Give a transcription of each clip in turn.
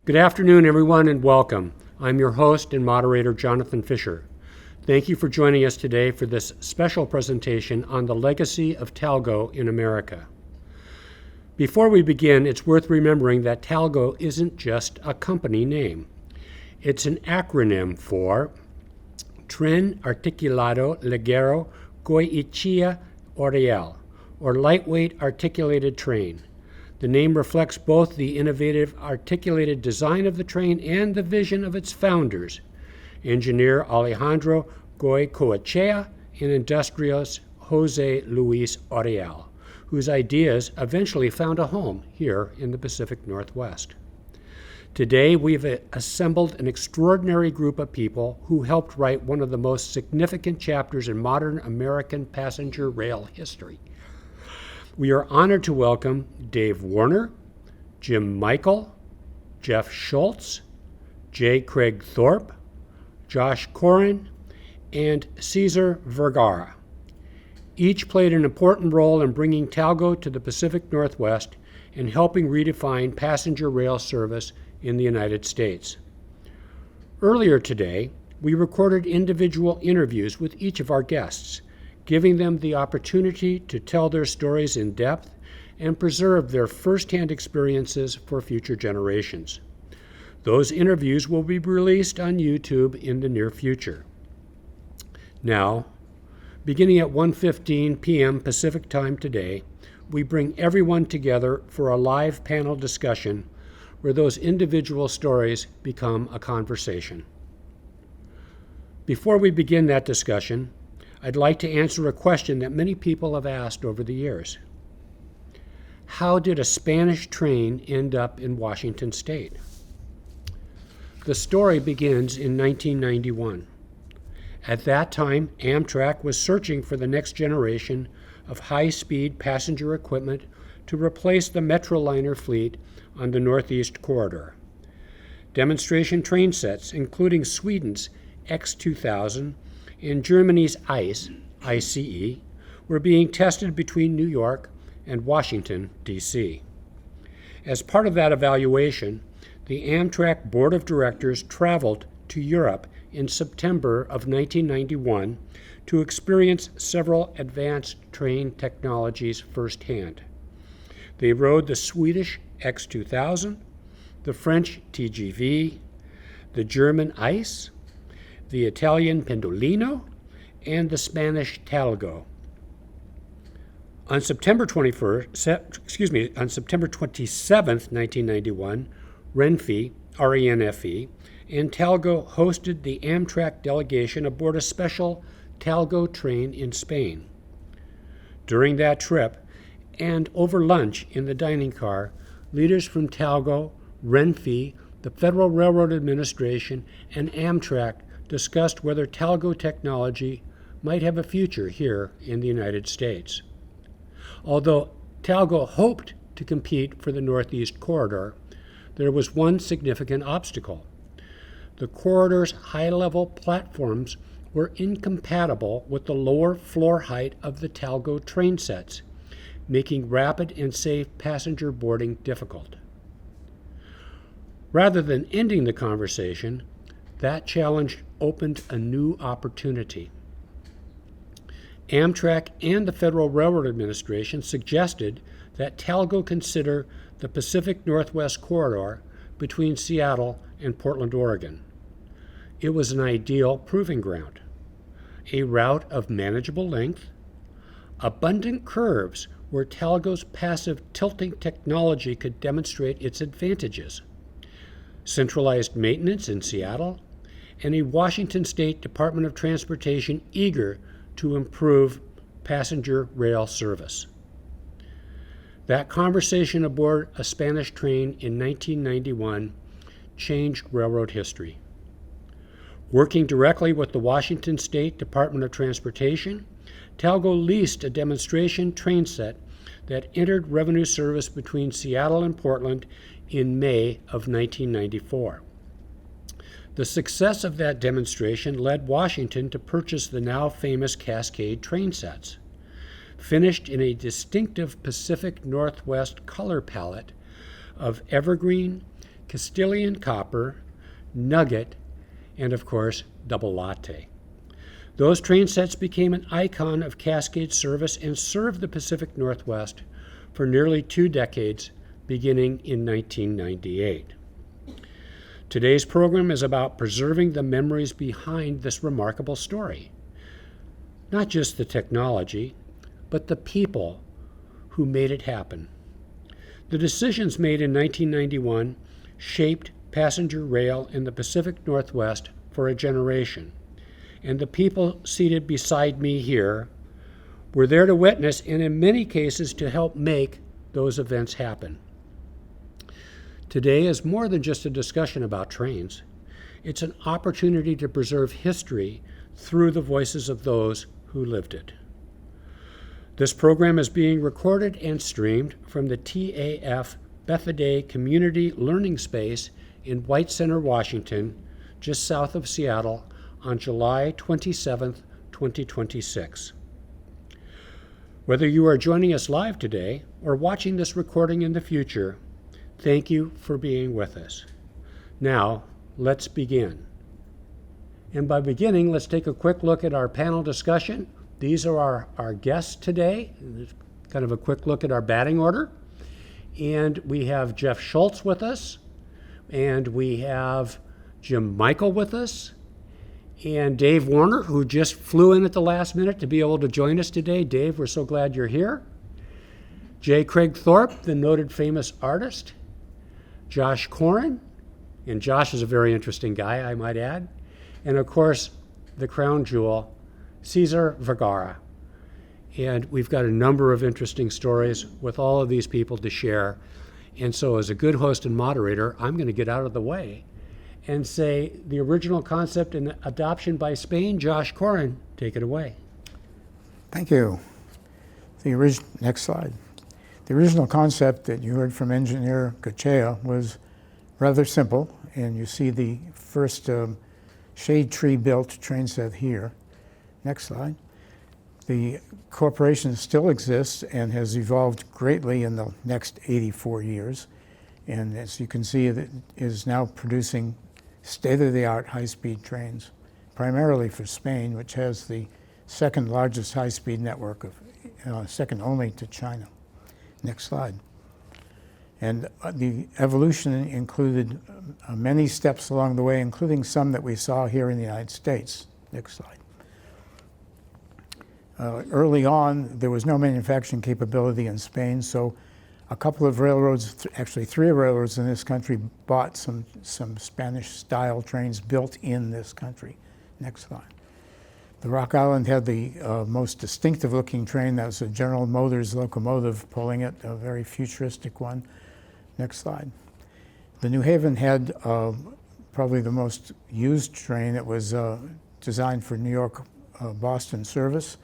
Good afternoon, everyone, and welcome. I'm your host and moderator, Jonathan Fischer. Thank you for joining us today for this special presentation on the legacy of Talgo in America. Before we begin, it's worth remembering that Talgo isn't just a company name. It's an acronym for Tren Articulado Ligero Goitia Oriel, or Lightweight Articulated Train. The name reflects both the innovative articulated design of the train and the vision of its founders, engineer Alejandro Goicoechea and industrialist Jose Luis Oriel, whose ideas eventually found a home here in the Pacific Northwest. Today, we've assembled an extraordinary group of people who helped write one of the most significant chapters in modern American passenger rail history. We are honored to welcome Dave Warner, Jim Michel, Jeff Schultz, J. Craig Thorpe, Josh Coran, and Cesar Vergara. Each played an important role in bringing Talgo to the Pacific Northwest and helping redefine passenger rail service in the United States. Earlier today, we recorded individual interviews with each of our guests, giving them the opportunity to tell their stories in depth and preserve their firsthand experiences for future generations. Those interviews will be released on YouTube in the near future. Now, beginning at 1:15 p.m. Pacific Time today, we bring everyone together for a live panel discussion where those individual stories become a conversation. Before we begin that discussion, I'd like to answer a question that many people have asked over the years. How did a Spanish train end up in Washington State? The story begins in 1991. At that time, Amtrak was searching for the next generation of high-speed passenger equipment to replace the Metroliner fleet on the Northeast Corridor. Demonstration train sets, including Sweden's X2000 and Germany's ICE, were being tested between New York and Washington, D.C. As part of that evaluation, the Amtrak Board of Directors traveled to Europe in September of 1991 to experience several advanced train technologies firsthand. They rode the Swedish X2000, the French TGV, the German ICE, the Italian Pendolino, and the Spanish Talgo. On September 27th, 1991, RENFE, R-E-N-F-E, and Talgo hosted the Amtrak delegation aboard a special Talgo train in Spain. During that trip, and over lunch in the dining car, leaders from Talgo, RENFE, the Federal Railroad Administration, and Amtrak discussed whether Talgo technology might have a future here in the United States. Although Talgo hoped to compete for the Northeast Corridor, there was one significant obstacle. The corridor's high-level platforms were incompatible with the lower floor height of the Talgo train sets, making rapid and safe passenger boarding difficult. Rather than ending the conversation, that challenge opened a new opportunity. Amtrak and the Federal Railroad Administration suggested that Talgo consider the Pacific Northwest Corridor between Seattle and Portland, Oregon. It was an ideal proving ground, a route of manageable length, abundant curves where Talgo's passive tilting technology could demonstrate its advantages, centralized maintenance in Seattle, and a Washington State Department of Transportation eager to improve passenger rail service. That conversation aboard a Spanish train in 1991 changed railroad history. Working directly with the Washington State Department of Transportation, Talgo leased a demonstration train set that entered revenue service between Seattle and Portland in May of 1994. The success of that demonstration led Washington to purchase the now famous Cascade train sets. Finished in a distinctive Pacific Northwest color palette of evergreen, Castilian Copper, Nugget, and of course, Double Latte. Those train sets became an icon of Cascades Service and served the Pacific Northwest for nearly 2 decades, beginning in 1998. Today's program is about preserving the memories behind this remarkable story. Not just the technology, but the people who made it happen. The decisions made in 1991 shaped passenger rail in the Pacific Northwest for a generation, and the people seated beside me here were there to witness and in many cases to help make those events happen. Today is more than just a discussion about trains. It's an opportunity to preserve history through the voices of those who lived it. This program is being recorded and streamed from the TAF Bethaday Community Learning Space in White Center, Washington, just south of Seattle, on July 27, 2026. Whether you are joining us live today or watching this recording in the future, thank you for being with us. Now, let's begin. And by beginning, let's take a quick look at our panel discussion. These are our guests today. Kind of a quick look at our batting order. And we have Jeff Schultz with us, and we have Jim Michel with us, and Dave Warner, who just flew in at the last minute to be able to join us today. Dave, we're so glad you're here. J. Craig Thorpe, the noted famous artist. Josh Coran, and Josh is a very interesting guy, I might add. And of course, the crown jewel, Cesar Vergara. And we've got a number of interesting stories with all of these people to share. And so as a good host and moderator, I'm going to get out of the way and say the original concept and adoption by Spain. Josh Coran, take it away. Thank you. Next slide. The original concept that you heard from engineer Gachea was rather simple, and you see the first shade tree built train set here. Next slide. The corporation still exists and has evolved greatly in the next 84 years. And as you can see, it is now producing state-of-the-art high-speed trains, primarily for Spain, which has the second largest high-speed network, second only to China. Next slide. And the evolution included many steps along the way, including some that we saw here in the United States. Next slide. Early on, there was no manufacturing capability in Spain, so a couple of railroads, actually 3 railroads in this country, bought some Spanish-style trains built in this country. Next slide. The Rock Island had the most distinctive-looking train. That was a General Motors locomotive pulling it, a very futuristic one. Next slide. The New Haven had probably the most used train. It was designed for New York, Boston service.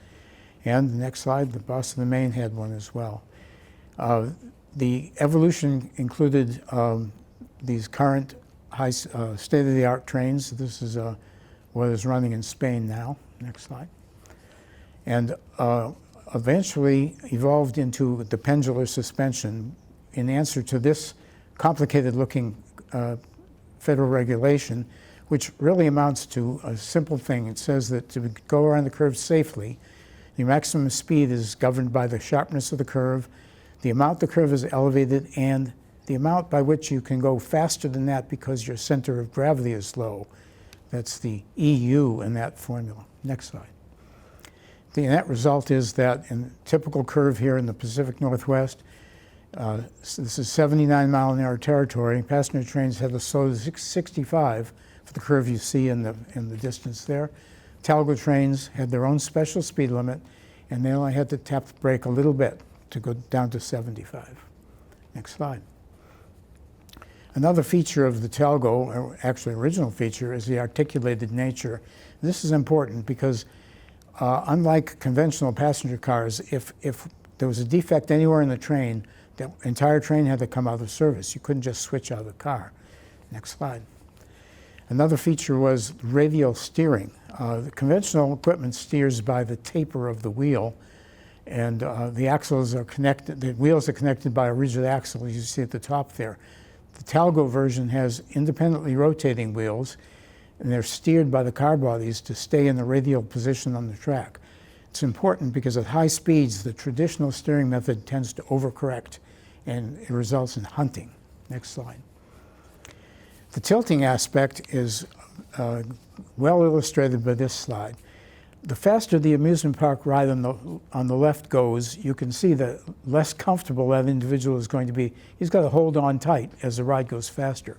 And the next slide, the Boston and Maine had one as well. The evolution included these current high state-of-the-art trains. This is what is running in Spain now. Next slide. And eventually evolved into the pendular suspension in answer to this complicated-looking federal regulation, which really amounts to a simple thing. It says that to go around the curve safely, the maximum speed is governed by the sharpness of the curve, the amount the curve is elevated, and the amount by which you can go faster than that because your center of gravity is low. That's the EU in that formula. Next slide. The net result is that in a typical curve here in the Pacific Northwest, this is 79-mile-an-hour territory. Passenger trains have a slow 65 for the curve you see in the distance there. Talgo trains had their own special speed limit, and they only had to tap the brake a little bit to go down to 75. Next slide. Another feature of the Talgo, or actually original feature, is the articulated nature. This is important because unlike conventional passenger cars, if there was a defect anywhere in the train, the entire train had to come out of service. You couldn't just switch out of the car. Next slide. Another feature was radial steering. The conventional equipment steers by the taper of the wheel, and the axles are connected, the wheels are connected by a rigid axle, as you see at the top there. The Talgo version has independently rotating wheels, and they're steered by the car bodies to stay in the radial position on the track. It's important because at high speeds, the traditional steering method tends to overcorrect, and it results in hunting. Next slide. The tilting aspect is well illustrated by this slide. The faster the amusement park ride on the left goes, you can see the less comfortable that individual is going to be. He's got to hold on tight as the ride goes faster.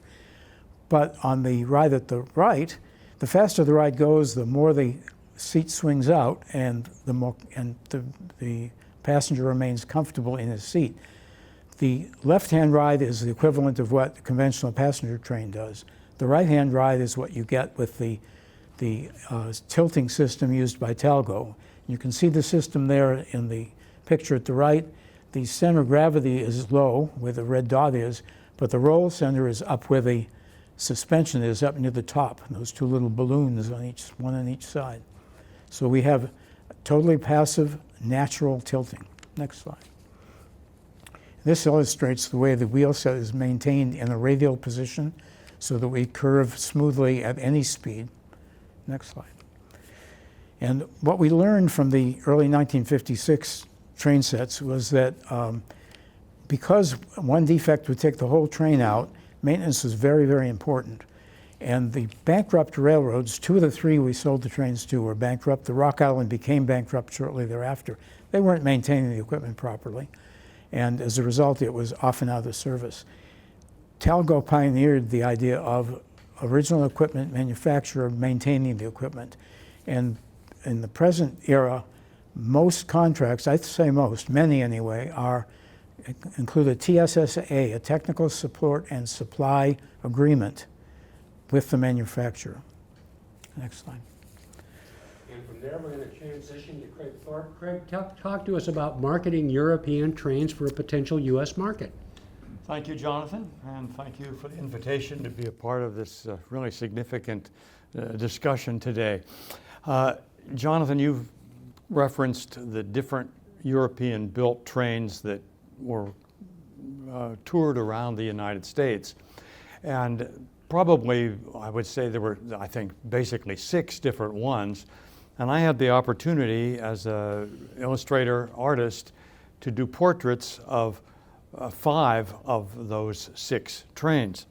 But on the ride at the right, the faster the ride goes, the more the seat swings out, and the passenger remains comfortable in his seat. The left-hand ride is the equivalent of what a conventional passenger train does. The right-hand ride is what you get with the tilting system used by Talgo. You can see the system there in the picture at the right. The center of gravity is low, where the red dot is, but the roll center is up where the suspension is, up near the top. Those two little balloons on one on each side. So we have totally passive, natural tilting. Next slide. This illustrates the way the wheel set is maintained in a radial position so that we curve smoothly at any speed. Next slide. And what we learned from the early 1956 train sets was that because one defect would take the whole train out, maintenance was very, very important. And the bankrupt railroads, 2 of the 3 we sold the trains to were bankrupt. The Rock Island became bankrupt shortly thereafter. They weren't maintaining the equipment properly, and as a result, it was often out of service. Talgo pioneered the idea of original equipment manufacturer maintaining the equipment. And in the present era, most contracts, I'd say most, many anyway, include a TSSA, a technical support and supply agreement with the manufacturer. Next slide. And from there, we're going to transition to Craig Thorpe. Craig, talk to us about marketing European trains for a potential U.S. market. Thank you, Jonathan, and thank you for the invitation to be a part of this really significant discussion today. Jonathan, you've referenced the different European-built trains that were toured around the United States. And probably, I would say there were, I think, basically 6 different ones. And I had the opportunity as an illustrator, artist, to do portraits of 5 of those 6 trains.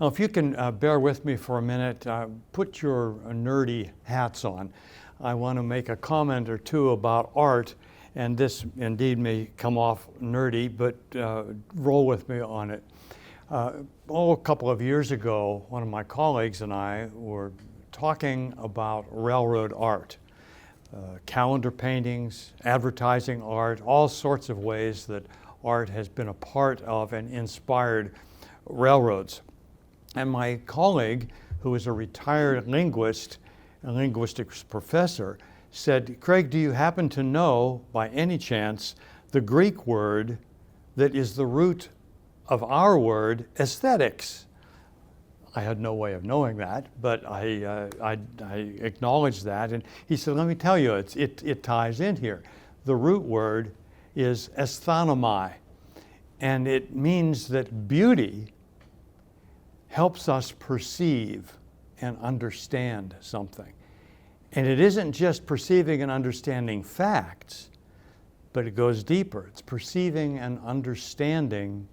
Now, if you can bear with me for a minute, put your nerdy hats on. I want to make a comment or two about art, and this indeed may come off nerdy, but roll with me on it. A couple of years ago, one of my colleagues and I were talking about railroad art, calendar paintings, advertising art, all sorts of ways that art has been a part of and inspired railroads. And my colleague, who is a retired linguist, a linguistics professor, said, "Craig, do you happen to know, by any chance, the Greek word that is the root of our word aesthetics?" I had no way of knowing that, but I acknowledged that. And he said, "Let me tell you, it ties in here. The root word is aesthenomai, and it means that beauty helps us perceive and understand something. And it isn't just perceiving and understanding facts, but it goes deeper. It's perceiving and understanding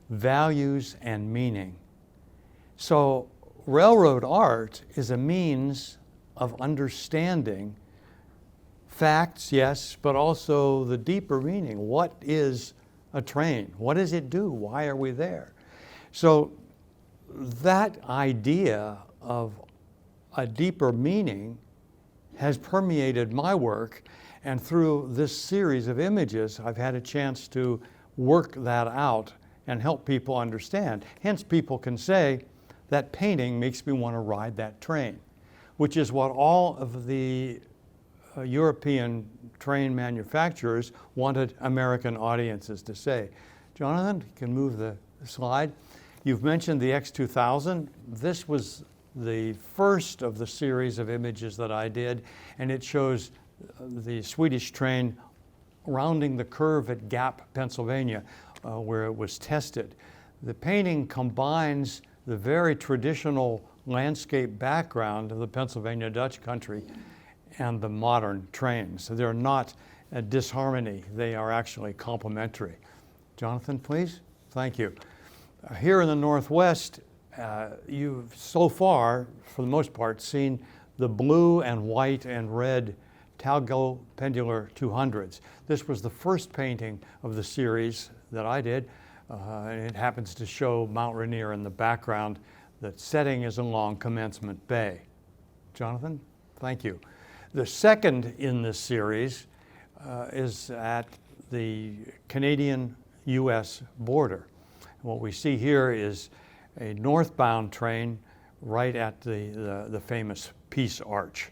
values and meaning." So railroad art is a means of understanding facts, yes, but also the deeper meaning. What is a train? What does it do? Why are we there? So that idea of a deeper meaning has permeated my work, and through this series of images, I've had a chance to work that out and help people understand. Hence, people can say, that painting makes me want to ride that train, which is what all of the European train manufacturers wanted American audiences to say. Jonathan, you can move the slide. You've mentioned the X2000. This was the first of the series of images that I did, and it shows the Swedish train rounding the curve at Gap, Pennsylvania, where it was tested. The painting combines the very traditional landscape background of the Pennsylvania Dutch country and the modern trains. So they're not a disharmony, they are actually complementary. Jonathan, please. Thank you. Here in the Northwest, you've so far, for the most part, seen the blue and white and red Talgo pendular 200s. This was the first painting of the series that I did. And it happens to show Mount Rainier in the background. The setting is along Commencement Bay. Jonathan, thank you. The second in this series is at the Canadian-US border. What we see here is a northbound train right at the famous Peace Arch.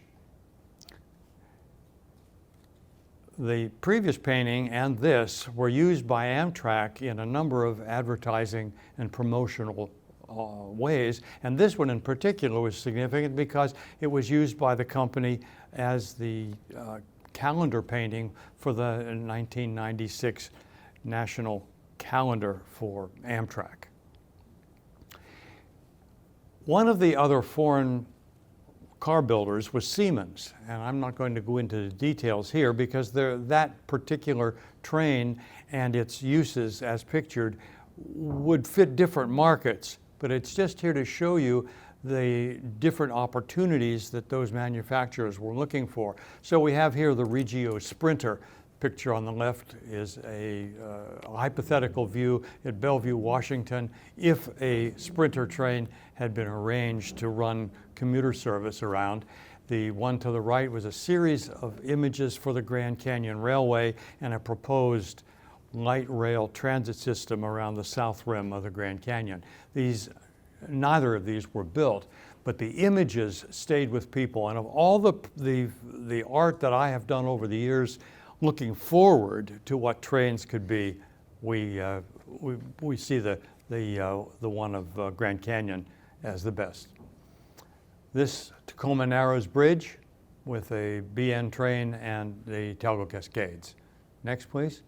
The previous painting and this were used by Amtrak in a number of advertising and promotional ways, and this one in particular was significant because it was used by the company as the calendar painting for the 1996 national calendar for Amtrak. One of the other foreign car builders was Siemens, and I'm not going to go into the details here because that particular train and its uses as pictured would fit different markets, but it's just here to show you the different opportunities that those manufacturers were looking for. So we have here the Regio Sprinter. Picture on the left is a hypothetical view at Bellevue, Washington, if a Sprinter train had been arranged to run commuter service around. The one to the right was a series of images for the Grand Canyon Railway and a proposed light rail transit system around the south rim of the Grand Canyon. Neither of these were built, but the images stayed with people. And of all the art that I have done over the years, looking forward to what trains could be, we see the one of Grand Canyon as the best. This Tacoma Narrows Bridge with a BN train and the Talgo Cascades. Next, please.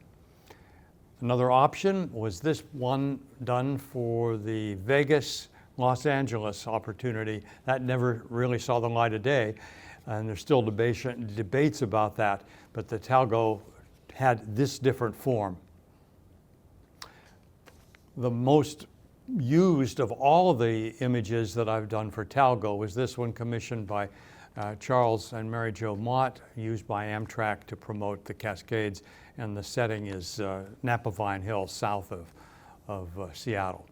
Another option was this one done for the Vegas, Los Angeles opportunity. That never really saw the light of day, and there's still debates about that, but the Talgo had this different form. The most used of all of the images that I've done for Talgo was this one commissioned by Charles and Mary Jo Mott, used by Amtrak to promote the Cascades, and the setting is Napa Vine Hill, south of Seattle.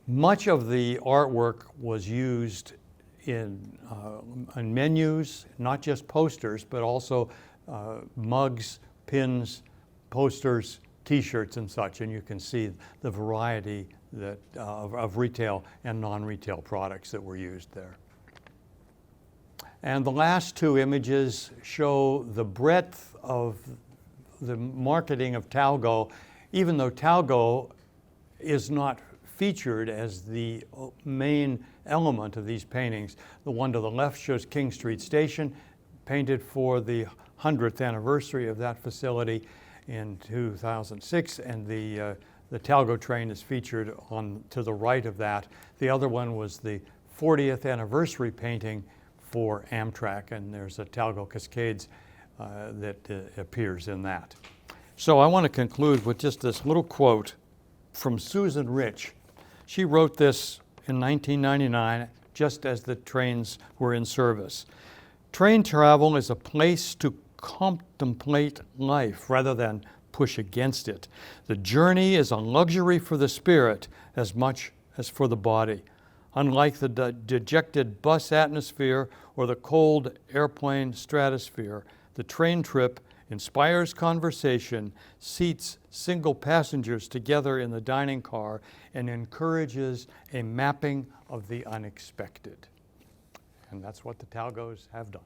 Much of the artwork was used in menus, not just posters, but also mugs, pins, posters, T-shirts and such, and you can see the variety of retail and non-retail products that were used there. And the last two images show the breadth of the marketing of Talgo, even though Talgo is not featured as the main element of these paintings. The one to the left shows King Street Station, painted for the 100th anniversary of that facility in 2006, and the Talgo train is featured to the right of that. The other one was the 40th anniversary painting for Amtrak, and there's a Talgo Cascades that appears in that. So I want to conclude with just this little quote from Susan Rich. She wrote this in 1999, just as the trains were in service. Train travel is a place to contemplate life rather than push against it. The journey is a luxury for the spirit as much as for the body. Unlike the dejected bus atmosphere or the cold airplane stratosphere, the train trip inspires conversation, seats single passengers together in the dining car, and encourages a mapping of the unexpected. And that's what the Talgos have done.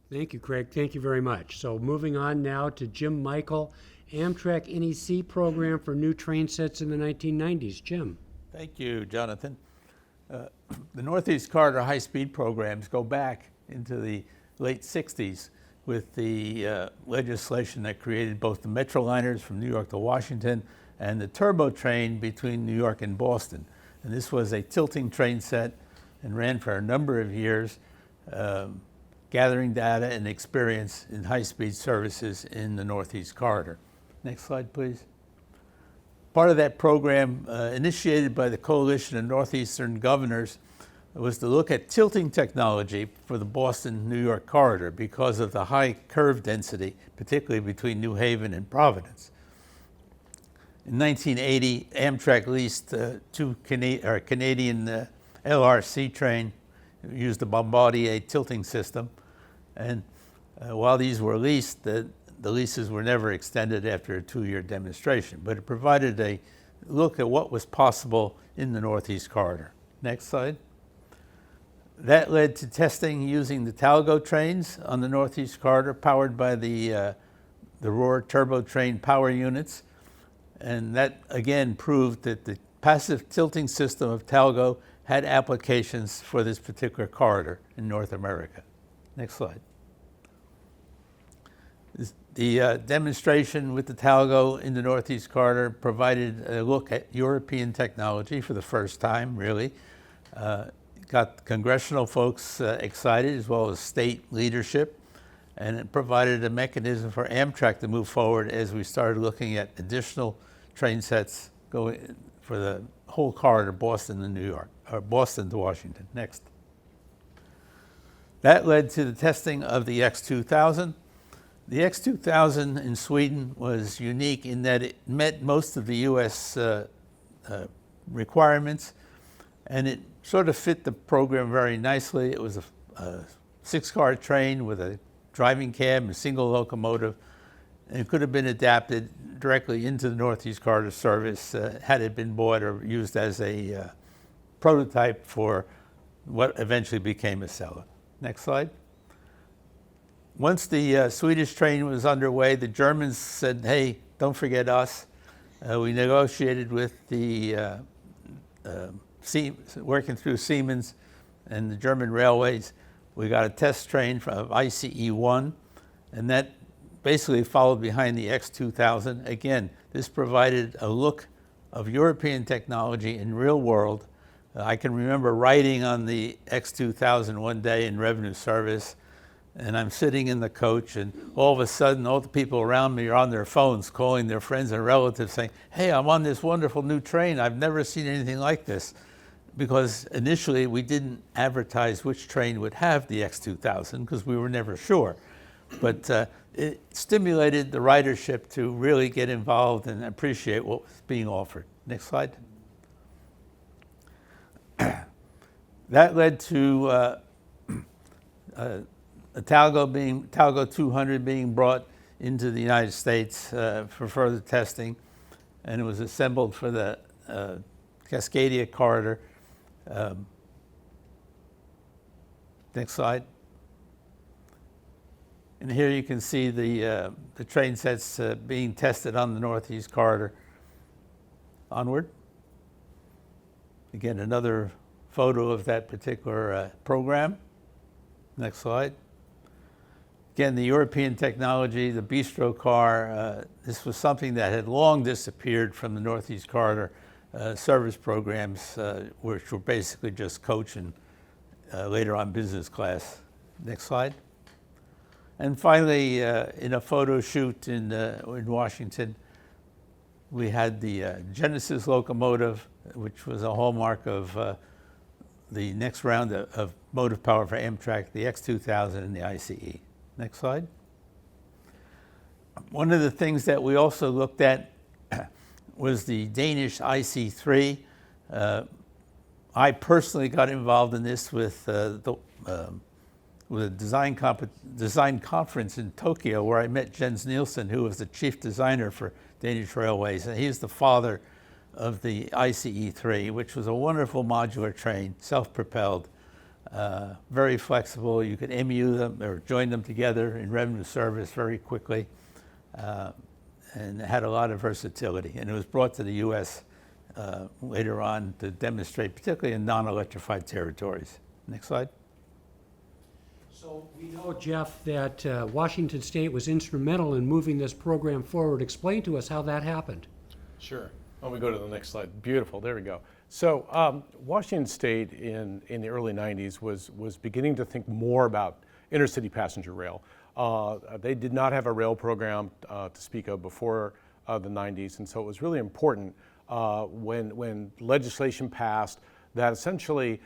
Thank you, Craig. Thank you very much. So moving on now to Jim Michel, Amtrak NEC program for new train sets in the 1990s. Jim. Thank you, Jonathan. The Northeast Corridor high-speed programs go back into the late 60s with the legislation that created both the Metroliners from New York to Washington and the turbo train between New York and Boston. And this was a tilting train set and ran for a number of years, gathering data and experience in high-speed services in the Northeast Corridor. Next slide, please. Part of that program, initiated by the Coalition of Northeastern Governors, was to look at tilting technology for the Boston-New York corridor because of the high curve density, particularly between New Haven and Providence. In 1980, Amtrak leased two Canadian LRC train, used the Bombardier tilting system, and while these were leased, the leases were never extended after a 2-year demonstration, but it provided a look at what was possible in the Northeast Corridor. Next slide. That led to testing using the Talgo trains on the Northeast Corridor, powered by the Roar turbo train power units. And that, again, proved that the passive tilting system of Talgo had applications for this particular corridor in North America. Next slide. The demonstration with the Talgo in the Northeast Corridor provided a look at European technology for the first time, really. Got congressional folks excited, as well as state leadership, and it provided a mechanism for Amtrak to move forward as we started looking at additional train sets going for the whole corridor, Boston to New York, or Boston to Washington. Next. That led to the testing of the X2000. The X2000 in Sweden was unique in that it met most of the US requirements, and it sort of fit the program very nicely. It was a 6-car train with a driving cab, a single locomotive, and it could have been adapted directly into the Northeast Corridor service had it been bought or used as a prototype for what eventually became a Acela. Next slide. Once the Swedish train was underway, the Germans said, hey, don't forget us. We negotiated with the working through Siemens and the German railways. We got a test train from ICE-1, and that basically followed behind the X2000. Again, this provided a look of European technology in real world. I can remember riding on the X2000 one day in revenue service, and I'm sitting in the coach, and all of a sudden, all the people around me are on their phones calling their friends and relatives saying, hey, I'm on this wonderful new train. I've never seen anything like this. Because initially, we didn't advertise which train would have the X2000 because we were never sure. But it stimulated the ridership to really get involved and appreciate what was being offered. Next slide. That led to a Talgo 200 being brought into the United States for further testing, and it was assembled for the Cascadia corridor. Next slide. And here you can see the train sets being tested on the Northeast Corridor. Onward. Again, another photo of that particular program. Next slide. Again, the European technology, the bistro car, this was something that had long disappeared from the Northeast Corridor service programs, which were basically just coach and later on business class. Next slide. And finally, in a photo shoot in Washington, we had the Genesis locomotive, which was a hallmark of the next round of motive power for Amtrak, the X2000 and the ICE. Next slide. One of the things that we also looked at was the Danish IC3. I personally got involved in this with a design conference in Tokyo, where I met Jens Nielsen, who was the chief designer for Danish Railways, and he's the father of the ICE3, which was a wonderful modular train, self-propelled, very flexible. You could MU them or join them together in revenue service very quickly, and it had a lot of versatility. And it was brought to the U.S. Later on to demonstrate, particularly in non-electrified territories. Next slide. So we know, Jeff, that Washington State was instrumental in moving this program forward. Explain to us how that happened. Sure. Why don't we go to the next slide? Beautiful. There we go. So Washington State in the early 90s was beginning to think more about intercity passenger rail. They did not have a rail program to speak of before the 90s, and so it was really important when legislation passed that essentially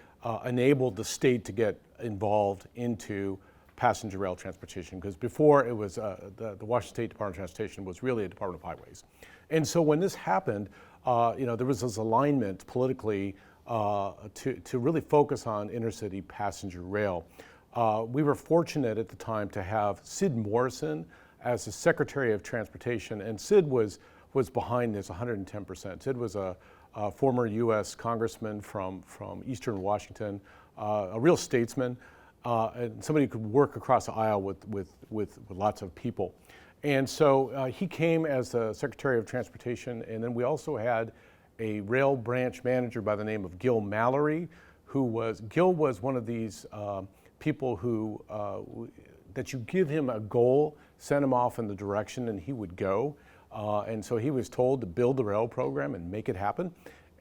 enabled the state to get involved into passenger rail transportation, because before it was the Washington State Department of Transportation was really a Department of Highways. And so when this happened, there was this alignment politically to really focus on intercity passenger rail. We were fortunate at the time to have Sid Morrison as the Secretary of Transportation, and Sid was behind this 110%. Sid was a former U.S. congressman from Eastern Washington, a real statesman, and somebody who could work across the aisle with lots of people. And so he came as the Secretary of Transportation, and then we also had a rail branch manager by the name of Gil Mallory, Gil was one of these people who, that you give him a goal, send him off in the direction, and he would go. And so he was told to build the rail program and make it happen,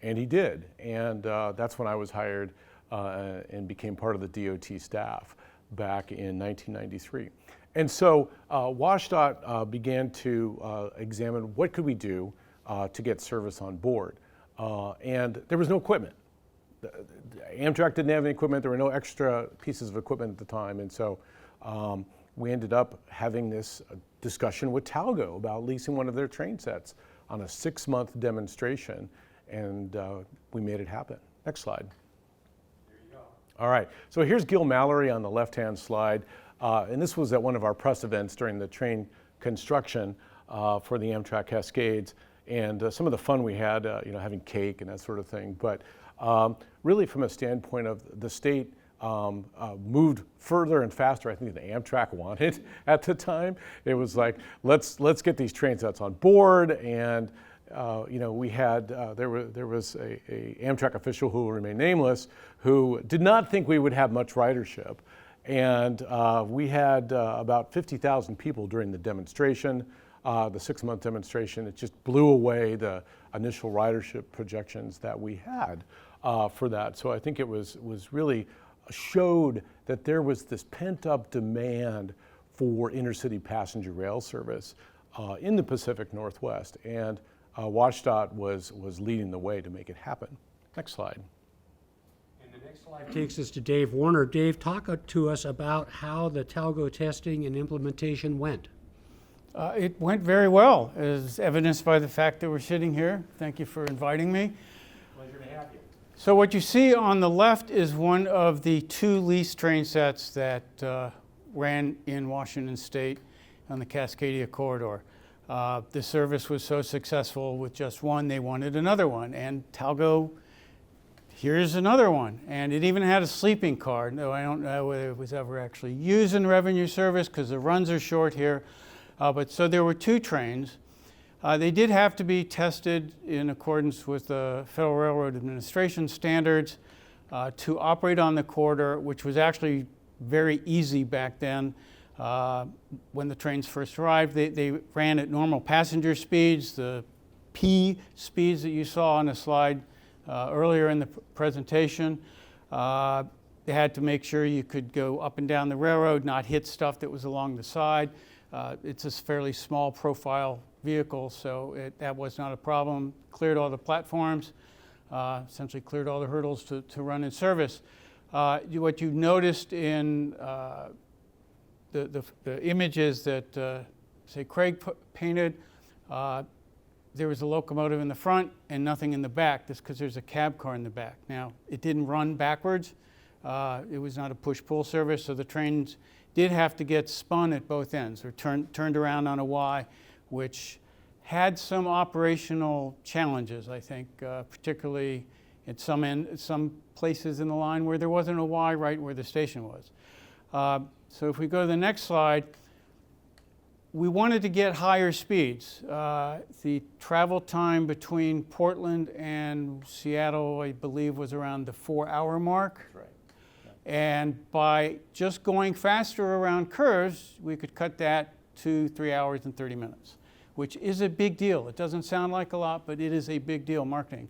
and he did. And that's when I was hired and became part of the DOT staff back in 1993. And so WashDOT began to examine what could we do to get service on board. And there was no equipment. Amtrak didn't have any equipment. There were no extra pieces of equipment at the time. And so we ended up having this discussion with Talgo about leasing one of their train sets on a 6-month demonstration. And we made it happen. Next slide. There you go. All right. So here's Gil Mallory on the left-hand slide. And this was at one of our press events during the train construction for the Amtrak Cascades. And some of the fun we had, having cake and that sort of thing. But really from a standpoint of the state moved further and faster, I think, than Amtrak wanted at the time. It was like, let's get these train sets on board. And we had, there was a Amtrak official who will remain nameless who did not think we would have much ridership. And we had about 50,000 people during the demonstration, the 6-month demonstration. It just blew away the initial ridership projections that we had for that. So I think it was really showed that there was this pent-up demand for intercity passenger rail service in the Pacific Northwest. And WashDOT was leading the way to make it happen. Next slide. The next slide takes us to Dave Warner. Dave, talk to us about how the Talgo testing and implementation went. It went very well, as evidenced by the fact that we're sitting here. Thank you for inviting me. Pleasure to have you. So what you see on the left is one of the 2 leased train sets that ran in Washington State on the Cascadia corridor. The service was so successful with just one, they wanted another one. And Talgo, here's another one. And it even had a sleeping car. No, I don't know whether it was ever actually used in revenue service because the runs are short here. But so there were 2 trains. They did have to be tested in accordance with the Federal Railroad Administration standards to operate on the corridor, which was actually very easy back then. When the trains first arrived, they ran at normal passenger speeds, the P speeds that you saw on the slide earlier in the presentation. They had to make sure you could go up and down the railroad, not hit stuff that was along the side. It's a fairly small profile vehicle, so that was not a problem. Cleared all the platforms, essentially cleared all the hurdles to run in service. What you noticed in the images that, say, Craig painted, there was a locomotive in the front and nothing in the back. That's because there's a cab car in the back. Now, it didn't run backwards. It was not a push-pull service, so the trains did have to get spun at both ends or turned around on a Y, which had some operational challenges, I think, particularly at some places in the line where there wasn't a Y right where the station was. So if we go to the next slide, we wanted to get higher speeds. The travel time between Portland and Seattle, I believe, was around the 4-hour mark. That's right. And by just going faster around curves, we could cut that to 3 hours and 30 minutes, which is a big deal. It doesn't sound like a lot, but it is a big deal marketing.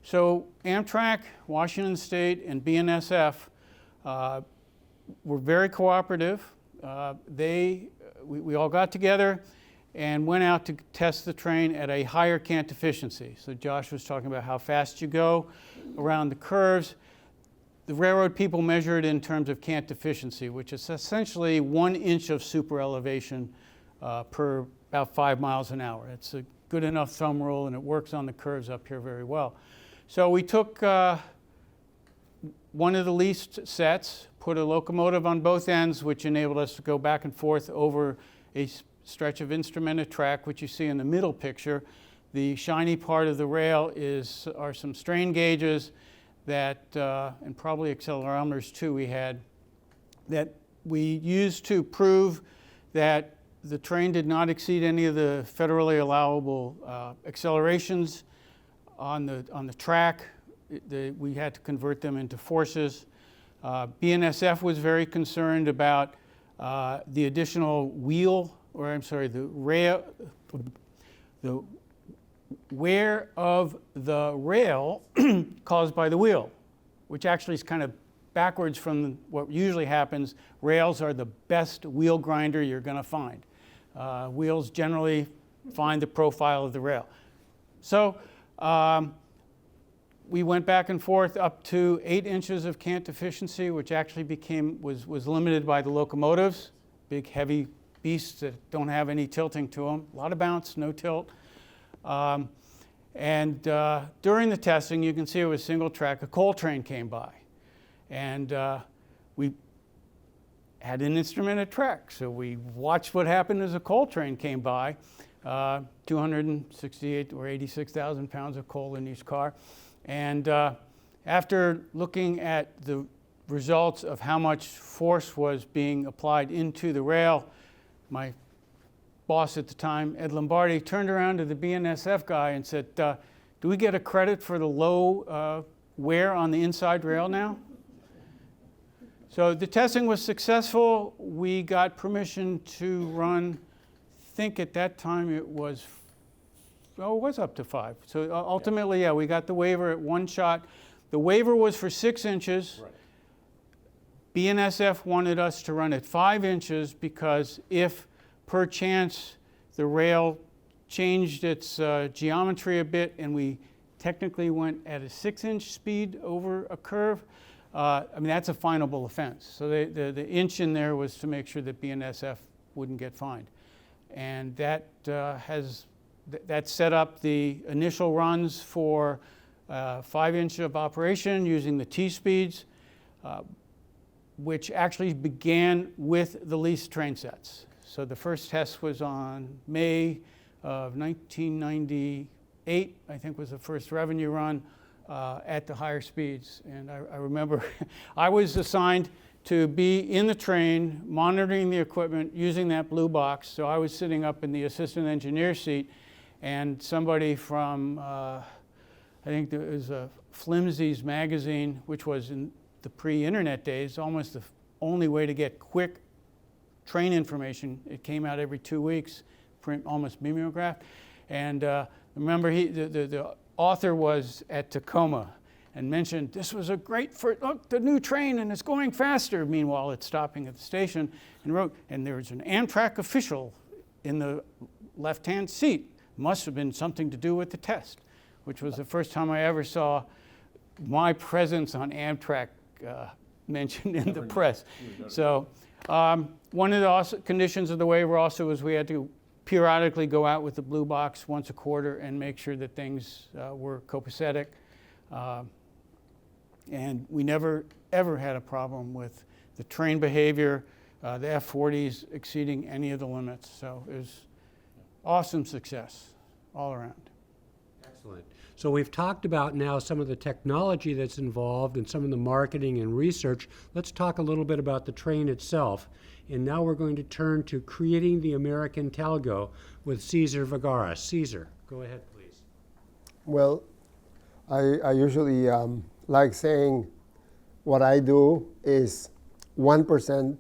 So Amtrak, Washington State, and BNSF were very cooperative. We all got together and went out to test the train at a higher cant efficiency. So Josh was talking about how fast you go around the curves. The railroad people measure it in terms of cant efficiency, which is essentially 1 inch of super elevation per about 5 miles an hour. It's a good enough thumb rule, and it works on the curves up here very well. So we took one of the leased sets, put a locomotive on both ends, which enabled us to go back and forth over a stretch of instrumented track, which you see in the middle picture. The shiny part of the rail are some strain gauges that, and probably accelerometers too, we had, that we used to prove that the train did not exceed any of the federally allowable accelerations on the track. We had to convert them into forces. BNSF was very concerned about the additional the wear of the rail caused by the wheel, which actually is kind of backwards from what usually happens. Rails are the best wheel grinder you're going to find. Wheels generally find the profile of the rail. So we went back and forth up to 8 inches of cant efficiency, which actually was limited by the locomotives, big heavy beasts that don't have any tilting to them. A lot of bounce, no tilt. And during the testing, you can see it was single track. A coal train came by, and we had an instrumented track. So we watched what happened as a coal train came by. 268 or 86,000 pounds of coal in each car. And after looking at the results of how much force was being applied into the rail, my boss at the time, Ed Lombardi, turned around to the BNSF guy and said, do we get a credit for the low wear on the inside rail now? So the testing was successful. We got permission to run, I think at that time it was up to 5. So ultimately, yeah, we got the waiver at one shot. The waiver was for 6 inches. Right. BNSF wanted us to run at 5 inches because if perchance the rail changed its geometry a bit and we technically went at a 6-inch speed over a curve, I mean, that's a finable offense. So the inch in there was to make sure that BNSF wouldn't get fined. And that that set up the initial runs for 5-inch of operation using the T-speeds, which actually began with the leased train sets. So the first test was on May of 1998, I think was the first revenue run at the higher speeds. And I remember I was assigned to be in the train, monitoring the equipment, using that blue box. So I was sitting up in the assistant engineer seat, and somebody from, I think there was a Flimsy's magazine, which was in the pre-internet days, almost the only way to get quick train information. It came out every 2 weeks, print almost mimeographed. And remember, the author was at Tacoma and mentioned this was a great, look, the new train and it's going faster. Meanwhile, it's stopping at the station, and wrote, and there was an Amtrak official in the left-hand seat. Must have been something to do with the test, which was the first time I ever saw my presence on Amtrak mentioned in the press. So one of the conditions of the waiver also was we had to periodically go out with the blue box once a quarter and make sure that things were copacetic. And we never, ever had a problem with the train behavior, the F40s exceeding any of the limits. So it was awesome success all around. Excellent. So we've talked about now some of the technology that's involved and some of the marketing and research. Let's talk a little bit about the train itself. And now we're going to turn to creating the American Talgo with Cesar Vergara. Cesar, go ahead, please. Well, I usually like saying what I do is 1%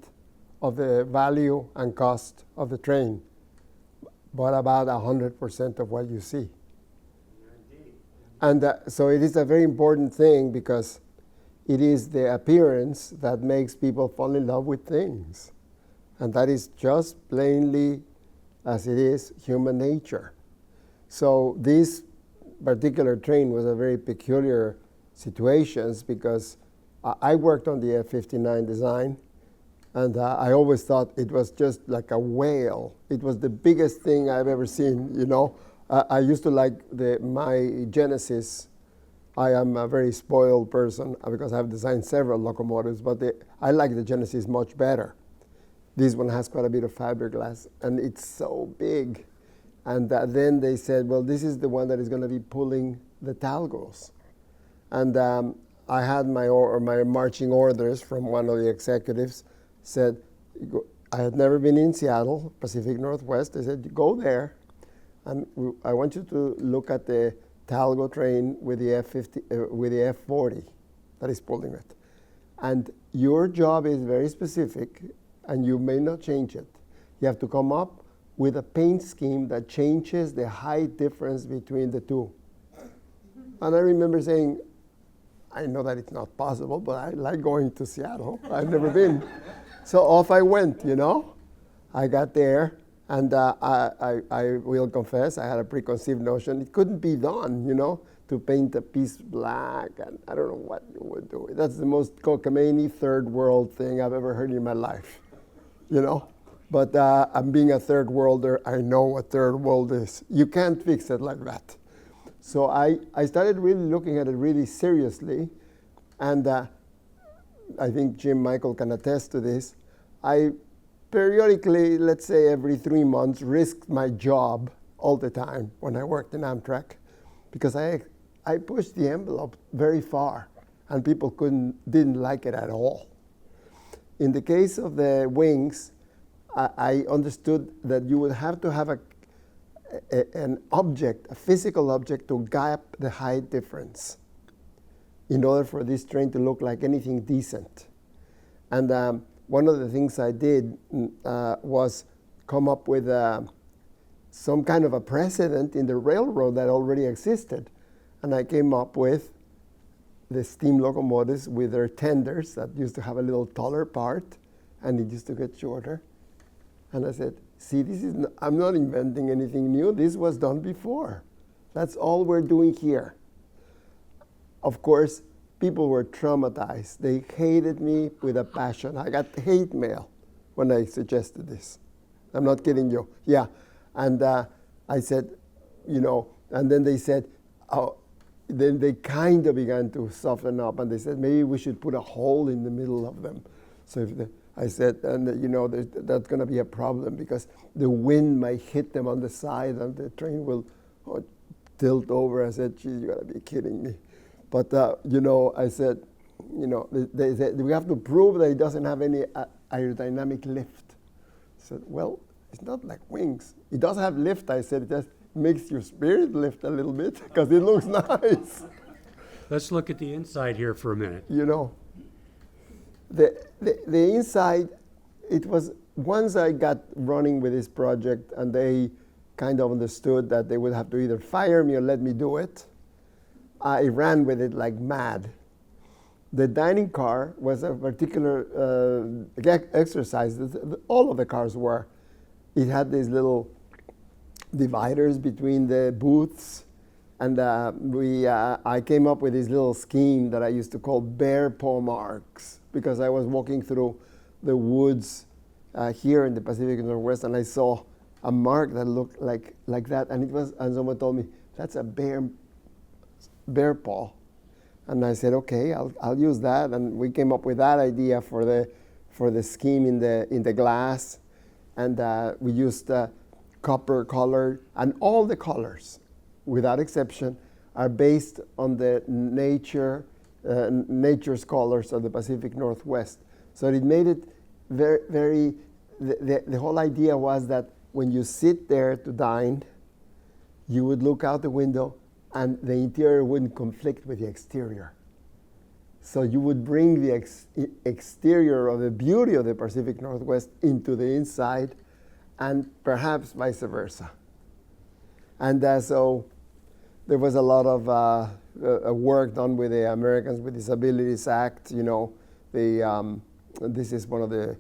of the value and cost of the train. but about 100% of what you see. And so it is a very important thing because it is the appearance that makes people fall in love with things. And that is just plainly, as it is, human nature. So this particular train was a very peculiar situation because I worked on the F-59 design, and I always thought it was just like a whale. It was the biggest thing I've ever seen, you know. I used to like my Genesis. I am a very spoiled person because I've designed several locomotives, but I like the Genesis much better. This one has quite a bit of fiberglass, and it's so big. And then they said, well, this is the one that is going to be pulling the Talgos. And I had my marching orders from one of the executives, said, I had never been in Seattle, Pacific Northwest. They said, go there, and I want you to look at the Talgo train with the F-40 that is pulling it. And your job is very specific, and you may not change it. You have to come up with a paint scheme that changes the height difference between the two. And I remember saying, I know that it's not possible, but I like going to Seattle. I've never been. So off I went, you know. I got there, and I will confess, I had a preconceived notion. It couldn't be done, you know, to paint a piece black, and I don't know what you would do. That's the most cockamamie third world thing I've ever heard in my life, you know. But I'm being a third worlder. I know what third world is. You can't fix it like that. So I started really looking at it really seriously, and I think Jim Michael can attest to this. I periodically, let's say every 3 months, risked my job all the time when I worked in Amtrak, because I pushed the envelope very far, and people didn't like it at all. In the case of the wings, I understood that you would have to have an object, a physical object, to gap the height difference in order for this train to look like anything decent. And one of the things I did was come up with some kind of a precedent in the railroad that already existed. And I came up with the steam locomotives with their tenders that used to have a little taller part, and it used to get shorter. And I said, see, I'm not inventing anything new. This was done before. That's all we're doing here. Of course, people were traumatized. They hated me with a passion. I got hate mail when I suggested this. I'm not kidding you. Yeah. And I said, you know, and then they said, oh, then they kind of began to soften up, and they said, maybe we should put a hole in the middle of them. So I said, and you know, that's going to be a problem because the wind might hit them on the side and the train will tilt over. I said, geez, you got to be kidding me. But, you know, I said, you know, they said, we have to prove that it doesn't have any aerodynamic lift. I said, well, it's not like wings. It does have lift. I said, it just makes your spirit lift a little bit because it looks nice. Let's look at the inside here for a minute. You know. The inside, it was, once I got running with this project and they kind of understood that they would have to either fire me or let me do it, I ran with it like mad. The dining car was a particular exercise. All of the cars were. It had these little dividers between the booths, and I came up with this little scheme that I used to call bear paw marks, because I was walking through the woods here in the Pacific Northwest, and I saw a mark that looked like that, and someone told me, that's a bear paw. And I said, okay, I'll use that, and we came up with that idea for the scheme in the glass, and we used copper color, and all the colors, without exception, are based on the nature's colors of the Pacific Northwest. So it made it very, the whole idea was that when you sit there to dine, you would look out the window and the interior wouldn't conflict with the exterior. So you would bring the exterior of the beauty of the Pacific Northwest into the inside, and perhaps vice versa. And so there was a lot of work done with the Americans with Disabilities Act. You know, this is one of the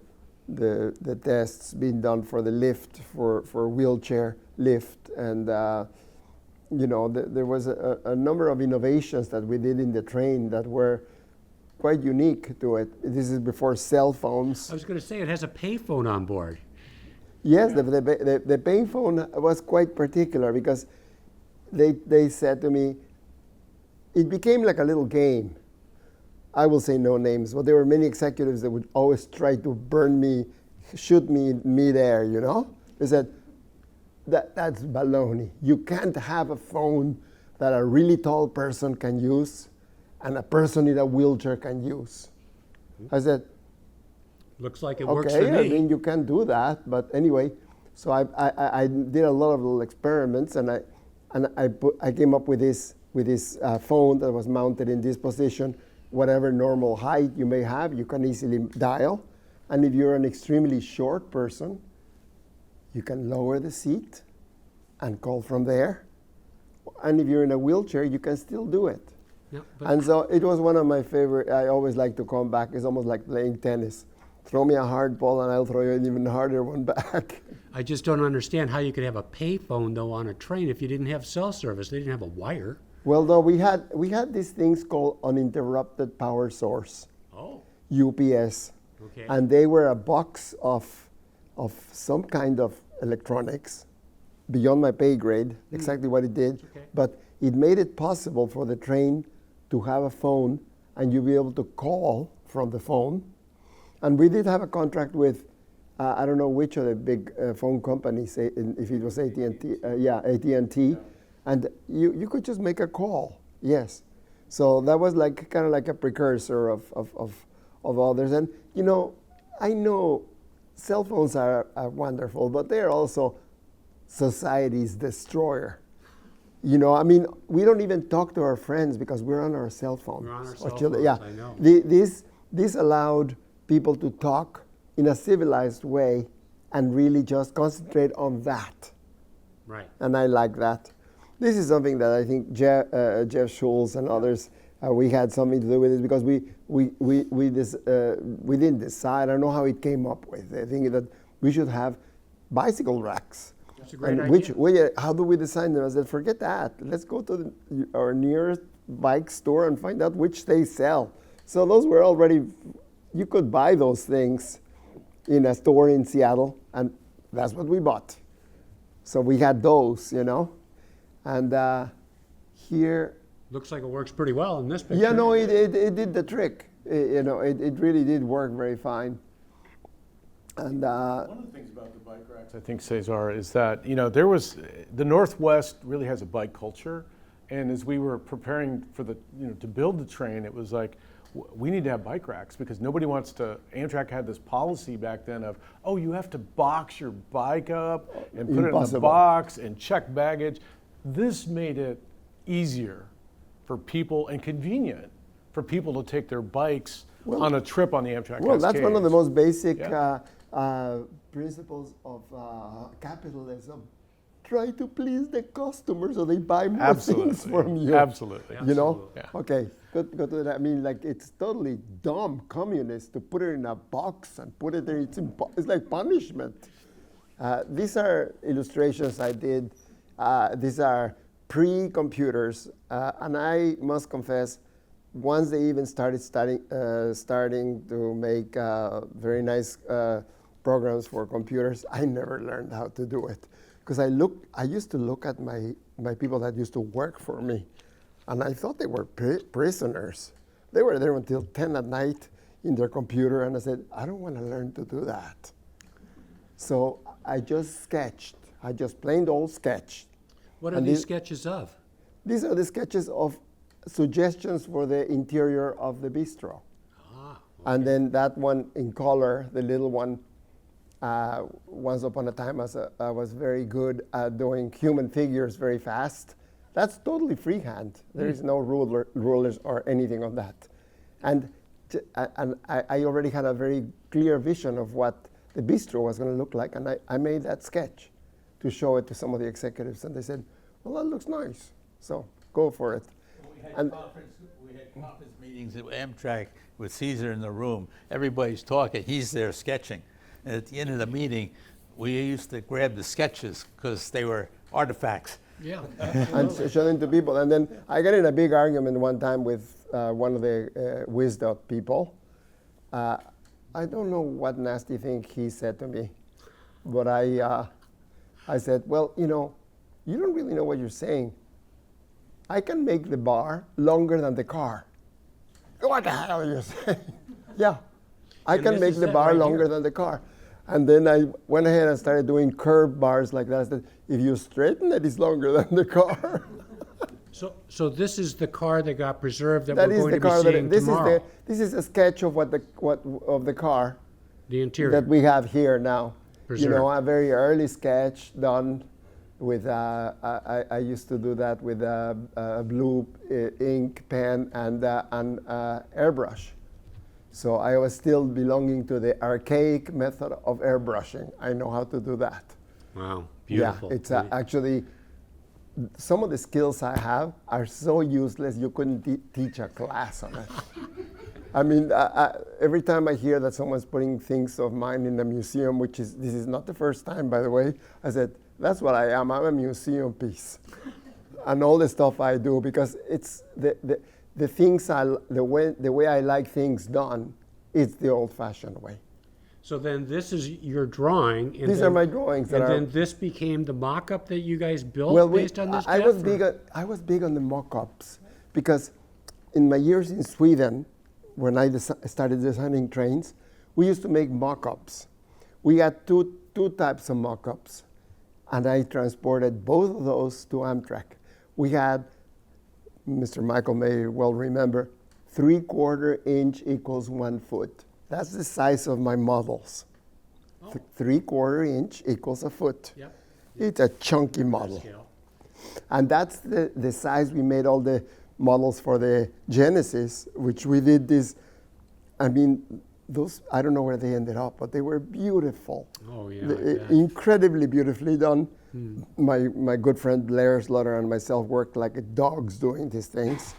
tests being done for the lift, for wheelchair lift. And, you know, there was a number of innovations that we did in the train that were quite unique to it. This is before cell phones. I was going to say it has a payphone on board. Yes, the payphone was quite particular because they said to me, it became like a little game. I will say no names, but there were many executives that would always try to burn me, shoot me in midair, you know? They said, that's baloney. You can't have a phone that a really tall person can use and a person in a wheelchair can use. I said, Looks like it works for okay, me. I mean, you can do that, but anyway, so I did a lot of little experiments, and I came up with this phone that was mounted in this position. Whatever normal height you may have, you can easily dial, and if you're an extremely short person, you can lower the seat and call from there, and if you're in a wheelchair, you can still do it. Yeah, And so it was one of my favorite. I always like to come back. It's almost like playing tennis. Throw me a hard ball and I'll throw you an even harder one back. I just don't understand how you could have a payphone though on a train if you didn't have cell service. They didn't have a wire. Well, no, we had these things called uninterrupted power source, Oh. UPS, Okay. and they were a box of some kind of electronics beyond my pay grade. Exactly what it did, Okay. but it made it possible for the train to have a phone and you'd be able to call from the phone. And we did have a contract with, I don't know which of the big phone companies, if it was AT&T, AT&T, and you could just make a call, yes. So that was like kind of like a precursor of others. And you know, I know cell phones are wonderful, but they're also society's destroyer. You know, I mean, we don't even talk to our friends because we're on our cell phones. We're on our Or cell children. phones, Yeah. I know. This allowed people to talk in a civilized way and really just concentrate on that. Right. And I like that. This is something that I think Jeff Schultz and others, we had something to do with it because we didn't decide. I don't know how it came up with. I think that we should have bicycle racks. That's a great And idea. how do we design them? I said, forget that. Let's go to our nearest bike store and find out which they sell. So those were already, you could buy those things in a store in Seattle, and that's what we bought. So we had those, you know. And here, Looks like it works pretty well in this picture. yeah, no, it did the trick. You know, it really did work very fine. And One of the things about the bike racks, I think, Cesar, is that, you know, there was, the Northwest really has a bike culture. And as we were preparing for the, you know, to build the train, it was like, we need to have bike racks because nobody wants to, Amtrak had this policy back then of, oh, you have to box your bike up and put it in the Impossible. box and check baggage. This made it easier for people and convenient for people to take their bikes on a trip on the Amtrak well, that's one of the Cascades. most basic Yeah. principles of capitalism. Try to please the customer so they buy more Absolutely. things from you. Absolutely. You know? Yeah. Okay, go to that. I mean, like, it's totally dumb, communist, to put it in a box and put it there. It's like punishment. These are illustrations I did. These are pre-computers. And I must confess, once they even starting to make very nice programs for computers, I never learned how to do it. Because I used to look at my people that used to work for me, and I thought they were prisoners. They were there until 10 at night in their computer, and I said, I don't want to learn to do that. So I just sketched. I just plain old sketched. What are And these these- sketches of? These are the sketches of suggestions for the interior of the bistro. Ah, And then that one in color, the little one, once upon a time I was very good at doing human figures very fast. That's totally freehand. There is no rulers or anything on that. And I already had a very clear vision of what the bistro was going to look like, and I made that sketch to show it to some of the executives, and they said, well, that looks nice. So go for it. We had And- conference meetings at Amtrak with Cesar in the room. Everybody's talking, he's there sketching. And at the end of the meeting, we used to grab the sketches because they were artifacts. Yeah. And show them to people. And then I got in a big argument one time with one of the WSDOT people. I don't know what nasty thing he said to me, but I said, well, you don't really know what you're saying. I can make the bar longer than the car. What the hell are you saying? Yeah, I And can this make is the it bar right longer here. than the car. And then I went ahead and started doing curved bars like that. I said, if you straighten it, it's longer than the car. So this is the car that got preserved that That we're is going the to be car. seeing This tomorrow. is a sketch of what of the car The interior. that we have here now. Preserved. A very early sketch done with. I used to do that with a blue ink pen and airbrush. So I was still belonging to the archaic method of airbrushing. I know how to do that. Wow, beautiful. Yeah, it's actually some of the skills I have are so useless you couldn't teach a class on it. I mean, every time I hear that someone's putting things of mine in a museum, this is not the first time, by the way, I said, that's what I am. I'm a museum piece. And all the stuff I do, because it's the things the way I like things done, it's the old-fashioned way. So then this is your drawing. And These then, are my drawings. And then this became the mock-up that you guys built Well, based on this, I Jeff, was or- big on the mock-ups because in my years in Sweden, when I started designing trains, we used to make mock-ups. We had two types of mock-ups, and I transported both of those to Amtrak. We had, Mr. Michael may well remember, 3/4 inch equals 1 foot. That's the size of my models. 3/4 inch equals a foot. Yep. It's a chunky model. Scale. And that's the size we made all the models for the Genesis, which we did this. I mean, those, I don't know where they ended up, but they were beautiful. Oh, yeah. I bet. Incredibly beautifully done. My good friend Blair Slaughter and myself worked like dogs doing these things.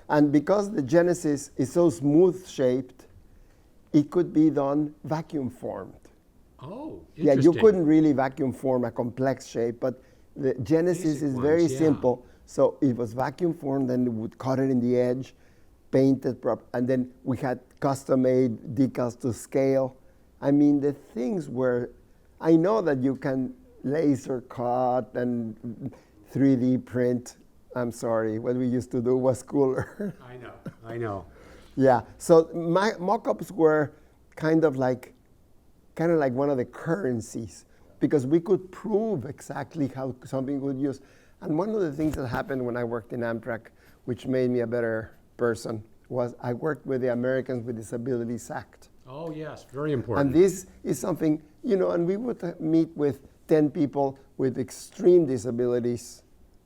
And because the Genesis is so smooth shaped, it could be done vacuum formed. Oh, Yeah, interesting. you couldn't really vacuum form a complex shape, but the Genesis Basic is ones, very yeah. simple. So it was vacuum formed, then we would cut it in the edge, paint it and then we had custom-made decals to scale. I mean, the things were, I know that you can laser cut and 3D print. I'm sorry, what we used to do was cooler. I know. Yeah, so my mock-ups were kind of like one of the currencies because we could prove exactly how something would use. And one of the things that happened when I worked in Amtrak, which made me a better person, was I worked with the Americans with Disabilities Act. Oh, yes, very important. And this is something, and we would meet with 10 people with extreme disabilities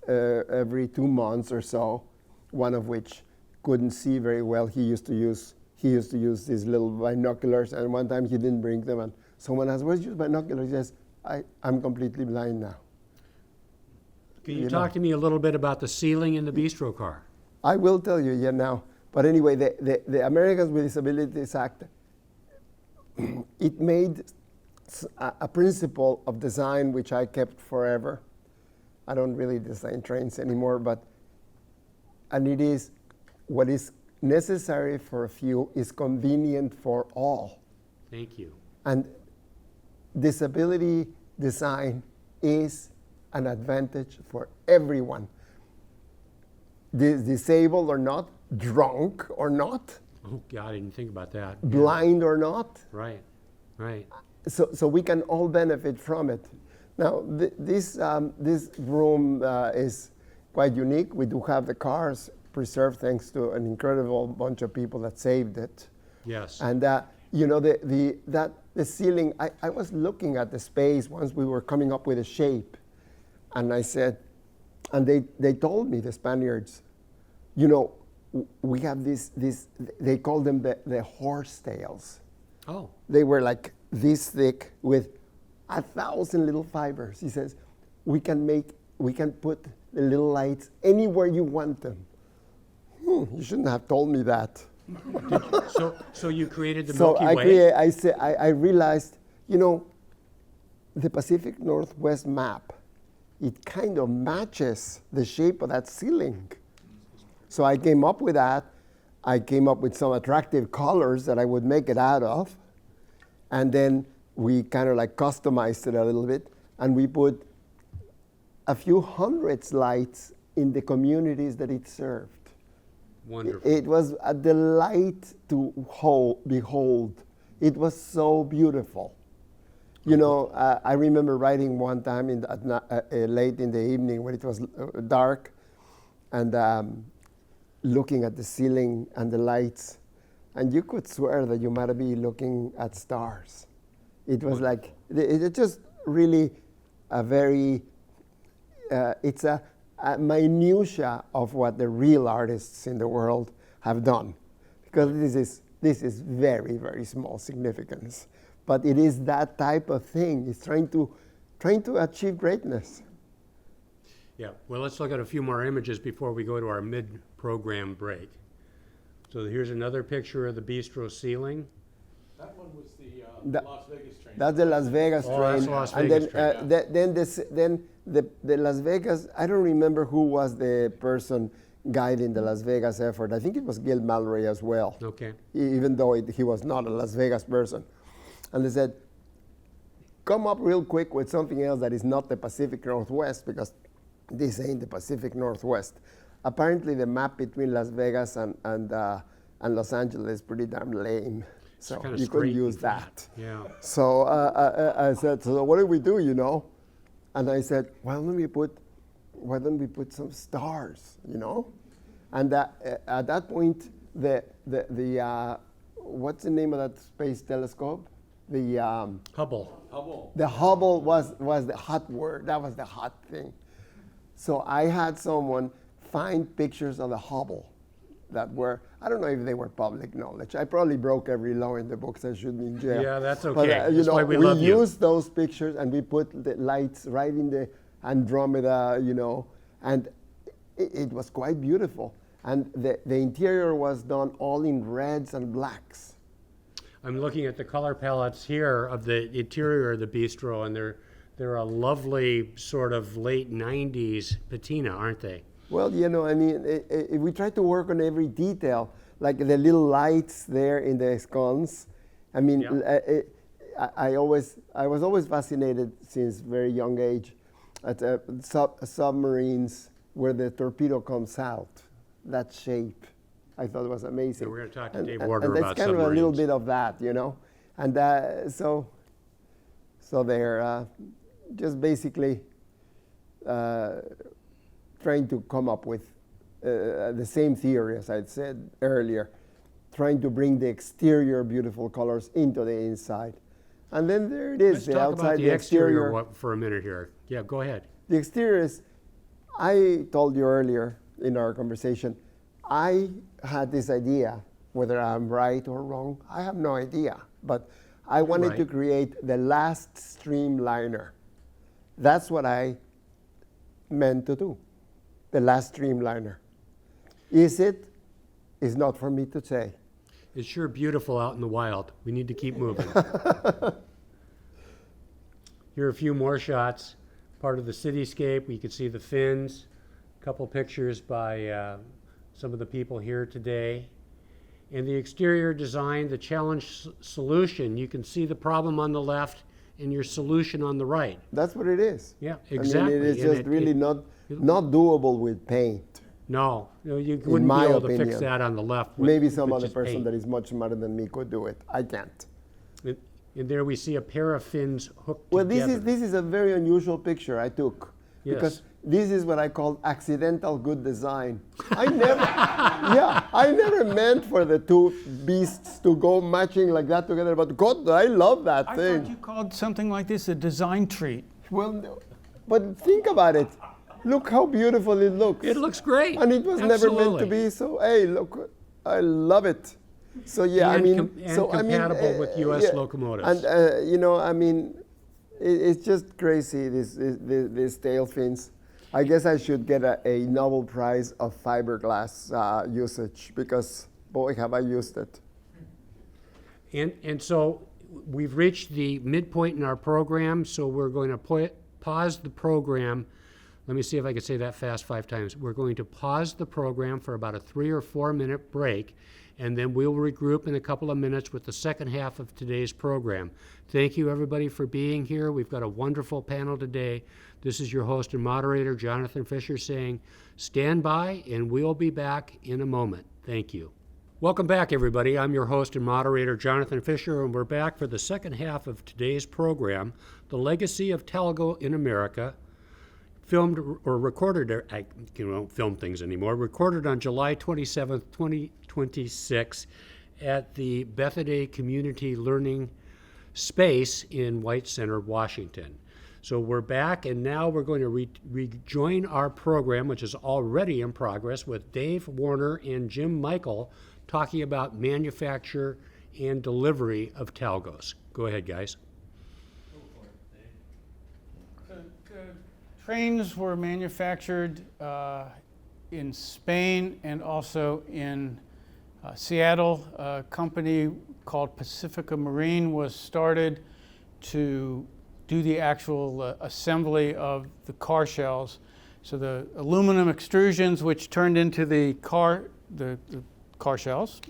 every 2 months or so, one of which couldn't see very well. He used to use these little binoculars, and one time he didn't bring them, and someone asked, "Where's your binoculars?" He says, I'm completely blind now. Can you talk to me a little bit about the ceiling in the bistro car? I will tell you now. But anyway, the Americans with Disabilities Act, it made a principle of design which I kept forever. I don't really design trains anymore, and it is what is necessary for a few is convenient for all. Thank you. And disability design is an advantage for everyone. Disabled or not, drunk or not, Oh, God, I didn't think about that. blind or not. Right. So we can all benefit from it. Now, this room is quite unique. We do have the cars preserved thanks to an incredible bunch of people that saved it. Yes. And the ceiling, I was looking at the space once we were coming up with a shape, and I said, and they told me, the Spaniards, we have this they call them the horse tails. Oh, They were like this thick with 1,000 little fibers. He says, we can make we can put the little lights anywhere you want them. You shouldn't have told me that. So you created the So Milky Way? I realized, you know, the Pacific Northwest map, it kind of matches the shape of that ceiling. So I came up with that. I came up with some attractive colors that I would make it out of. And then we kind of like customized it a little bit. And we put a few hundreds lights in the communities that it served. Wonderful. It was a delight to behold. It was so beautiful. You know, I remember writing one time late in the evening when it was dark, and looking at the ceiling and the lights, and you could swear that you might be looking at stars. It was like, it just really a very, it's a minutia of what the real artists in the world have done, because this is very, very small significance, but it is that type of thing. It's trying to achieve greatness. Yeah, well, let's look at a few more images before we go to our mid-program break. So here's another picture of the bistro ceiling. That one was the Las Vegas train. That's the Las Vegas Oh, train. that's Las And Vegas then the Las Vegas, I don't remember who was the person guiding the Las Vegas effort. I think it was Gil Mallory as well. Okay. Even though he was not a Las Vegas person. And they said, come up real quick with something else that is not the Pacific Northwest, because this ain't the Pacific Northwest. Apparently the map between Las Vegas and Los Angeles is pretty damn lame. So kinda you straight couldn't use and that. Yeah. So I said, so what do we do, you know? And I said, why don't we put some stars, you know? And at that point, the what's the name of that space telescope? The Hubble. The Hubble was the hot word. That was the hot thing. So I had someone find pictures of the Hubble that were, I don't know if they were public knowledge. I probably broke every law in the books. I should be in jail. Yeah, that's okay. But, you That's know, why we love you. used those pictures and we put the lights right in the Andromeda, you know, and it was quite beautiful. And the interior was done all in reds and blacks. I'm looking at the color palettes here of the interior of the bistro, and they're a lovely sort of late 90s patina, aren't they? Well, you know, I mean, we try to work on every detail, like the little lights there in the scones. I mean, Yeah. I was always fascinated since very young age at submarines where the torpedo comes out, that shape. I thought it was amazing. So we're going to talk to Dave And Warder that's about kind submarines. of a little bit of that, you know. And so they're just basically trying to come up with the same theory as I'd said earlier, trying to bring the exterior beautiful colors into the inside. And then there it is, Let's the talk outside, about the the exterior for a minute here. Yeah, go ahead. The exterior is, I told you earlier in our conversation, I had this idea, whether I'm right or wrong, I have no idea. But I wanted to create the last streamliner. That's what I meant to do, the last streamliner. Is it? Is not for me to say. It's sure beautiful out in the wild. We need to keep moving. Here are a few more shots, part of the cityscape. We can see the fins, a couple pictures by some of the people here today. In the exterior design, the challenge solution, you can see the problem on the left and your solution on the right. That's what it is. Yeah, I exactly. mean, it is And just really not doable with paint. No, you wouldn't be my able to fix opinion. that on the left. with- Maybe some with other just person paint. that is much smarter than me could do it. I can't. And there we see a pair of fins hooked Well, together. this is a very unusual picture I took. Yes. Because this is what I call accidental good design. I never meant for the two beasts to go matching like that together, but God, I love that I thing. thought you called something like this a design treat. Well, no, but think about it. Look how beautiful it looks. It looks great. And it was never meant to Absolutely. be, so hey, look, I love it. So yeah, And I mean, compatible with US locomotives. And you know, I mean, it's just crazy, these tail fins. I guess I should get a Nobel Prize of fiberglass usage because, boy, have I used it. And so we've reached the midpoint in our program, so we're going to pause the program. Let me see if I can say that fast 5 times. We're going to pause the program for about a 3 or 4 minute break, and then we'll regroup in a couple of minutes with the second half of today's program. Thank you, everybody, for being here. We've got a wonderful panel today. This is your host and moderator, Jonathan Fischer, saying stand by, and we'll be back in a moment. Thank you. Welcome back, everybody. I'm your host and moderator, Jonathan Fischer, and we're back for the second half of today's program, The Legacy of Talgo in America, filmed or recorded, I don't film things anymore, recorded on July 27th, 2026 at the Bethaday Community Learning Space in White Center, Washington. So we're back, and now we're going to rejoin our program, which is already in progress, with Dave Warner and Jim Michel talking about manufacture and delivery of Talgos. Go ahead, guys. The trains were manufactured in Spain and also in Seattle. A company called Pacifica Marine was started to do the actual assembly of the car shells. So the aluminum extrusions, which turned into the car shells,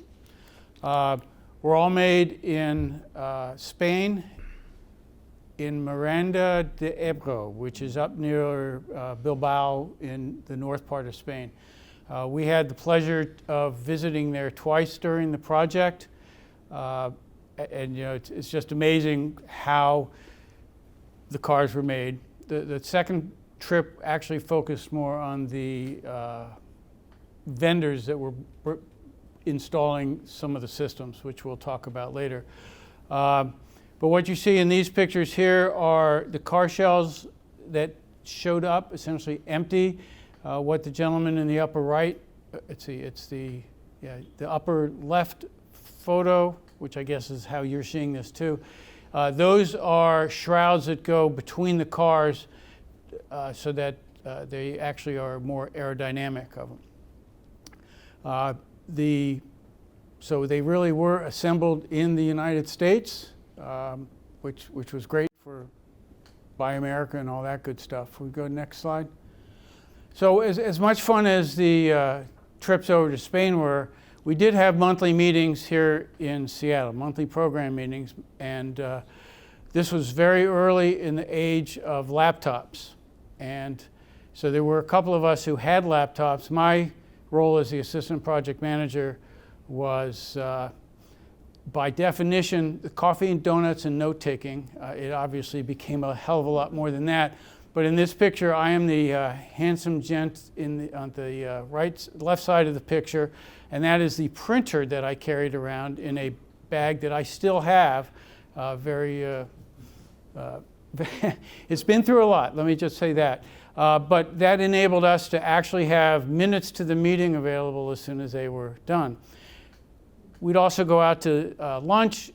were all made in Spain, in Miranda de Ebro, which is up near Bilbao in the north part of Spain. We had the pleasure of visiting there twice during the project, and it's just amazing how the cars were made. The second trip actually focused more on the vendors that were installing some of the systems, which we'll talk about later. But what you see in these pictures here are the car shells that showed up essentially empty. What the gentleman in the upper right, it's the upper left photo, which I guess is how you're seeing this too. Those are shrouds that go between the cars so that they actually are more aerodynamic of them. So they really were assembled in the United States, which was great for Buy America and all that good stuff. We go next slide. So as much fun as the trips over to Spain were, we did have monthly meetings here in Seattle, monthly program meetings, and this was very early in the age of laptops. And so there were a couple of us who had laptops. My role as the assistant project manager was, by definition, the coffee and donuts and note-taking. It obviously became a hell of a lot more than that. But in this picture, I am the handsome gent on the left side of the picture, and that is the printer that I carried around in a bag that I still have. It's been through a lot, let me just say that. But that enabled us to actually have minutes to the meeting available as soon as they were done. We'd also go out to lunch,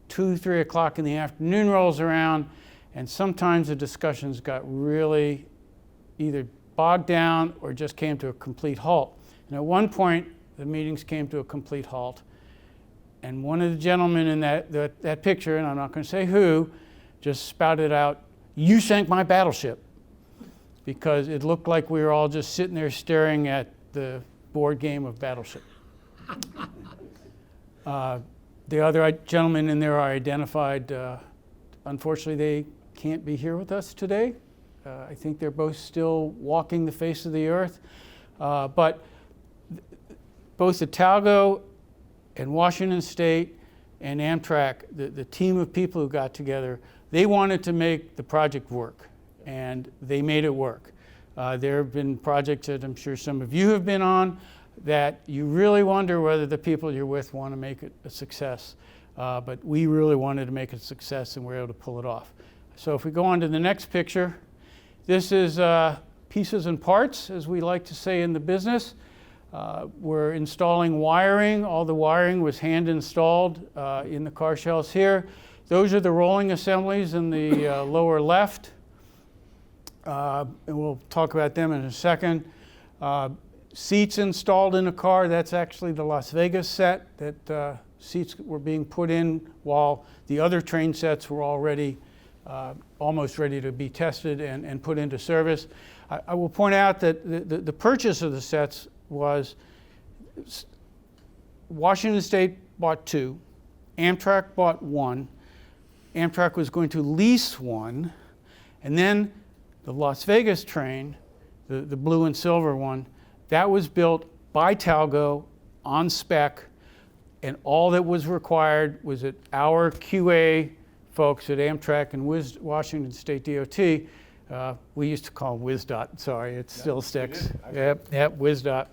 2, 3 o'clock in the afternoon rolls around, and sometimes the discussions got really either bogged down or just came to a complete halt. And at one point, the meetings came to a complete halt. And one of the gentlemen in that picture, and I'm not going to say who, just spouted out, "You sank my battleship," because it looked like we were all just sitting there staring at the board game of Battleship. The other gentlemen in there are identified. Unfortunately, they can't be here with us today. I think they're both still walking the face of the earth. But both the Talgo and Washington State and Amtrak, the team of people who got together, they wanted to make the project work, and they made it work. There have been projects that I'm sure some of you have been on that you really wonder whether the people you're with want to make it a success. But we really wanted to make it a success, and we're able to pull it off. So if we go on to the next picture, this is pieces and parts, as we like to say in the business. We're installing wiring. All the wiring was hand installed in the car shells here. Those are the rolling assemblies in the lower left. and we'll talk about them in a second. Seats installed in a car, that's actually the Las Vegas set that seats were being put in while the other train sets were already almost ready to be tested and put into service. I will point out that the purchase of the sets was Washington State bought 2, Amtrak bought 1, Amtrak was going to lease 1, and then the Las Vegas train, the blue and silver one, that was built by Talgo on spec, and all that was required was that our QA folks at Amtrak and Washington State DOT, we used to call them WSDOT, sorry, it still sticks. Yep, WSDOT.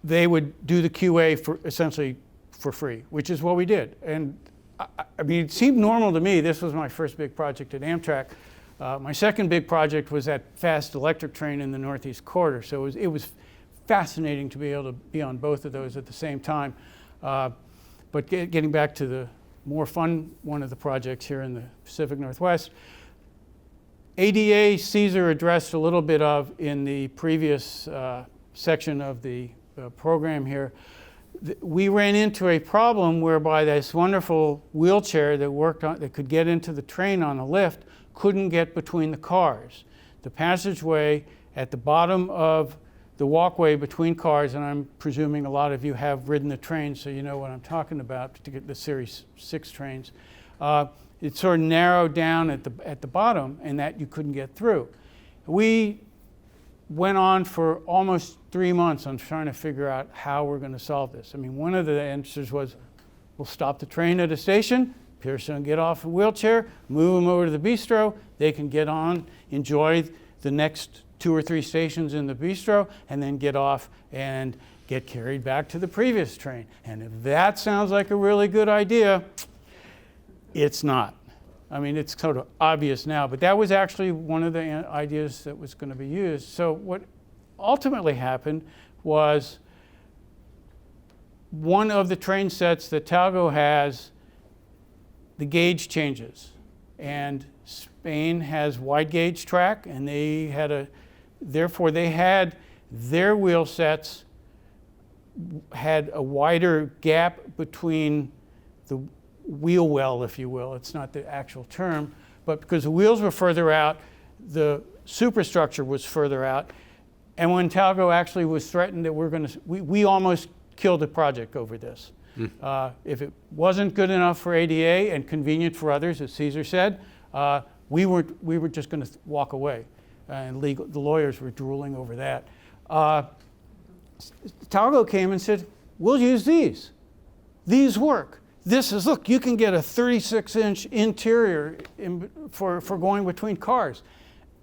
They would do the QA for essentially for free, which is what we did. And I mean, it seemed normal to me. This was my first big project at Amtrak. My second big project was that fast electric train in the Northeast Corridor. So it was fascinating to be able to be on both of those at the same time. But getting back to the more fun one of the projects here in the Pacific Northwest, ADA Cesar addressed a little bit of in the previous section of the program here. We ran into a problem whereby this wonderful wheelchair that could get into the train on a lift couldn't get between the cars. The passageway at the bottom of the walkway between cars, and I'm presuming a lot of you have ridden the train, so you know what I'm talking about, particularly the Series 6 trains. It sort of narrowed down at the bottom, and that you couldn't get through. We went on for almost 3 months on trying to figure out how we're going to solve this. I mean, one of the answers was, we'll stop the train at a station, Pearson will get off a wheelchair, move them over to the bistro, they can get on, enjoy the next 2 or 3 stations in the bistro, and then get off and get carried back to the previous train. And if that sounds like a really good idea, it's not. I mean, it's sort of obvious now, but that was actually one of the ideas that was going to be used. So what ultimately happened was one of the train sets that Talgo has, the gauge changes. And Spain has wide gauge track, and therefore they had their wheel sets had a wider gap between the wheel well, if you will. It's not the actual term, but because the wheels were further out, the superstructure was further out. And when Talgo actually was threatened that we almost killed the project over this. If it wasn't good enough for ADA and convenient for others, as Cesar said, we were just going to walk away. And the lawyers were drooling over that. Talgo came and said, we'll use these. These work. Look, you can get a 36-inch interior for going between cars.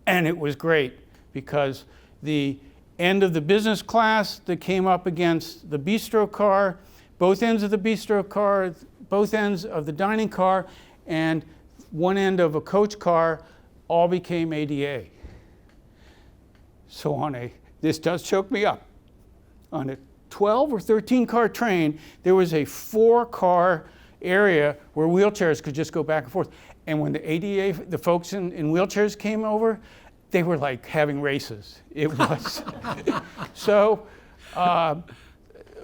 And it was great because the end of the business class that came up against the bistro car, both ends of the bistro car, both ends of the dining car, and one end of a coach car all became ADA. So this does choke me up. On a 12 or 13 car train, there was a 4-car area where wheelchairs could just go back and forth. And when the ADA, the folks in wheelchairs came over, they were like having races. It was. So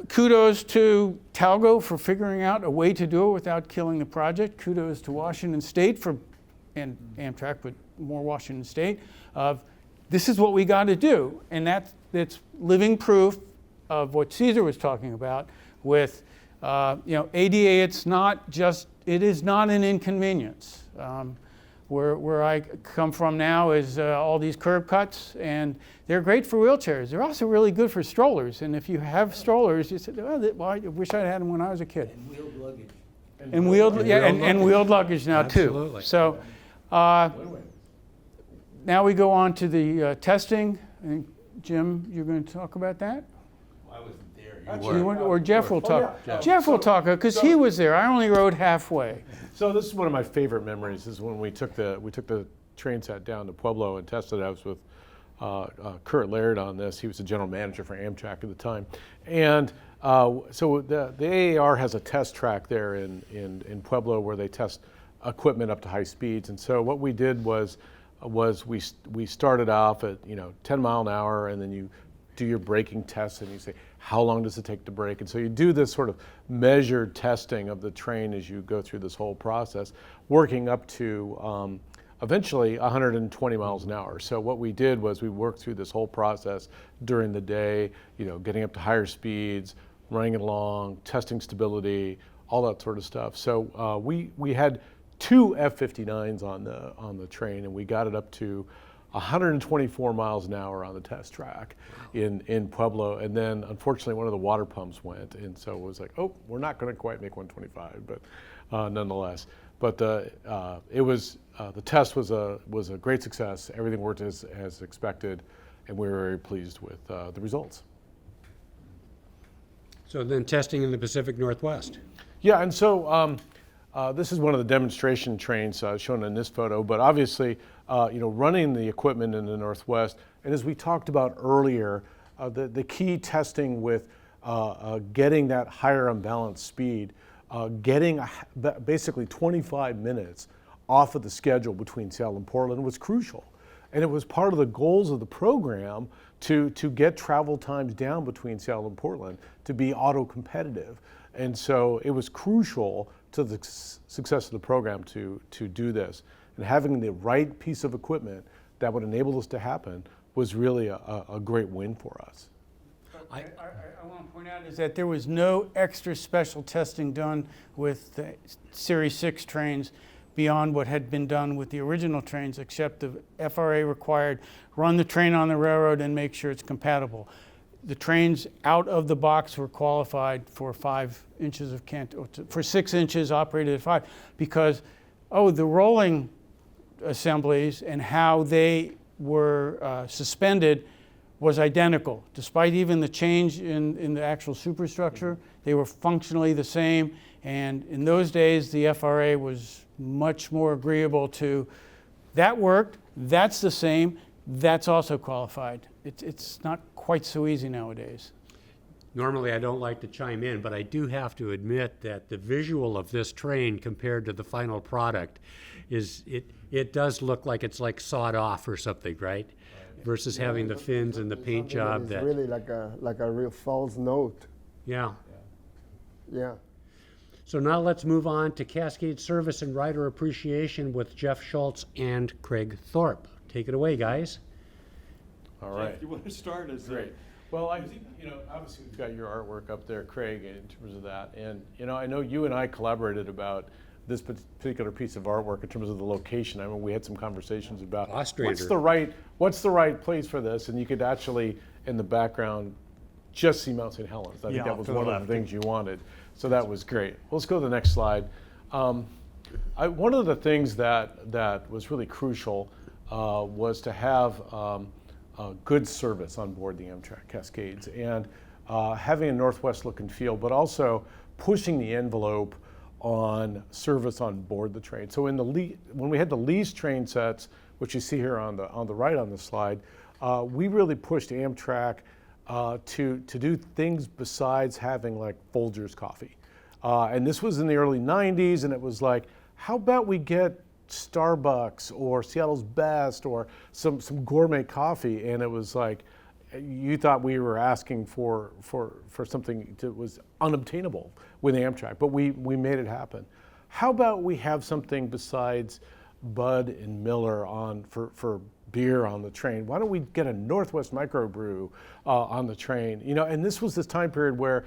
kudos to Talgo for figuring out a way to do it without killing the project. Kudos to Washington State and Amtrak, but more Washington State, of this is what we got to do. And that's living proof of what Cesar was talking about with, ADA, it is not an inconvenience. Where I come from now is all these curb cuts, and they're great for wheelchairs. They're also really good for strollers. And if you have strollers, you say, well, I wish I'd had them when I was a kid. And wheeled luggage. And wheeled luggage now too. So now we go on to the testing. And Jim, you're going to talk about that? I wasn't there. Or Jeff will talk. Jeff will talk because he was there. I only rode halfway. So this is one of my favorite memories. Is when we took the train set down to Pueblo and tested it. I was with Kurt Laird on this. He was the general manager for Amtrak at the time, and so the AAR has a test track there in Pueblo where they test equipment up to high speeds. And so what we did was we started off at 10 mile an hour, and then you do your braking tests and you say, how long does it take to brake? And so you do this sort of measured testing of the train as you go through this whole process, working up to eventually 120 miles an hour. So what we did was we worked through this whole process during the day, getting up to higher speeds, running it along, testing stability, all that sort of stuff. So we had 2 F-59s on the train, and we got it up to 124 miles an hour on the test track in Pueblo. And then unfortunately one of the water pumps went, and so it was like, oh, we're not going to quite make 125, but nonetheless. But the test was a great success. Everything worked as expected, and we were very pleased with the results. So then testing in the Pacific Northwest. Yeah, and so this is one of the demonstration trains shown in this photo, but obviously, running the equipment in the Northwest, and as we talked about earlier, the key testing with getting that higher unbalanced speed, getting basically 25 minutes off of the schedule between Seattle and Portland was crucial. And it was part of the goals of the program to get travel times down between Seattle and Portland to be auto competitive. And so it was crucial to the success of the program to do this. And having the right piece of equipment that would enable this to happen was really a great win for us. I want to point out is that there was no extra special testing done with the Series 6 trains beyond what had been done with the original trains, except the FRA required run the train on the railroad and make sure it's compatible. The trains out of the box were qualified for 5 inches of for 6 inches operated at 5, because the rolling assemblies and how they were suspended was identical. Despite even the change in the actual superstructure, they were functionally the same. And in those days, the FRA was much more agreeable to, that worked, that's the same, that's also qualified. It's not quite so easy nowadays. Normally I don't like to chime in, but I do have to admit that the visual of this train compared to the final product is, it does look like it's like sawed off or something, right? Versus having the fins and the paint job It's really like a real false note. Yeah. Yeah. So now let's move on to Cascades Service and Rider Appreciation with Jeff Schultz and Craig Thorpe. Take it away, guys. All right. Jeff, you want to start? Great. Well, I think, obviously we've got your artwork up there, Craig, in terms of that. And, I know you and I collaborated about this particular piece of artwork in terms of the location. I mean, we had some conversations about what's the right place for this, and you could actually, in the background, just see Mount St. Helens. I think that was one of the things you wanted. So that was great. Well, let's go to the next slide. One of the things that was really crucial was to have good service on board the Amtrak Cascades, and having a Northwest look and feel, but also pushing the envelope on service on board the train. So when we had the Leased train sets, which you see here on the right on the slide, we really pushed Amtrak to do things besides having like Folgers coffee. And this was in the early 90s, and it was like, how about we get Starbucks or Seattle's Best or some gourmet coffee? And it was like, you thought we were asking for something that was unobtainable with Amtrak, but we made it happen. How about we have something besides Bud and Miller for beer on the train? Why don't we get a Northwest microbrew on the train? And this was this time period where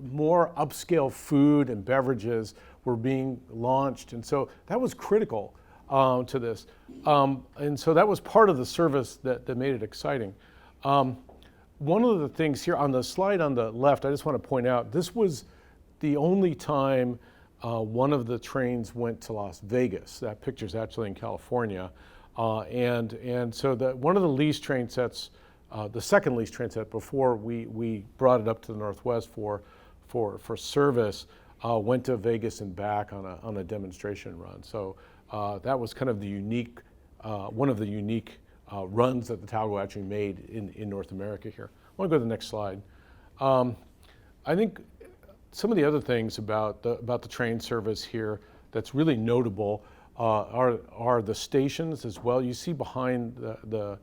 more upscale food and beverages were being launched, and so that was critical to this. And so that was part of the service that made it exciting. One of the things here on the slide on the left, I just want to point out, this was the only time one of the trains went to Las Vegas. That picture's actually in California. And so one of the Leased train sets, the second Leased train set before we brought it up to the Northwest for service, went to Vegas and back on a demonstration run. So that was kind of the unique, one of the unique runs that the Talgo actually made in North America here. I want to go to the next slide. I think some of the other things about the train service here, that's really notable are the stations as well. You see behind the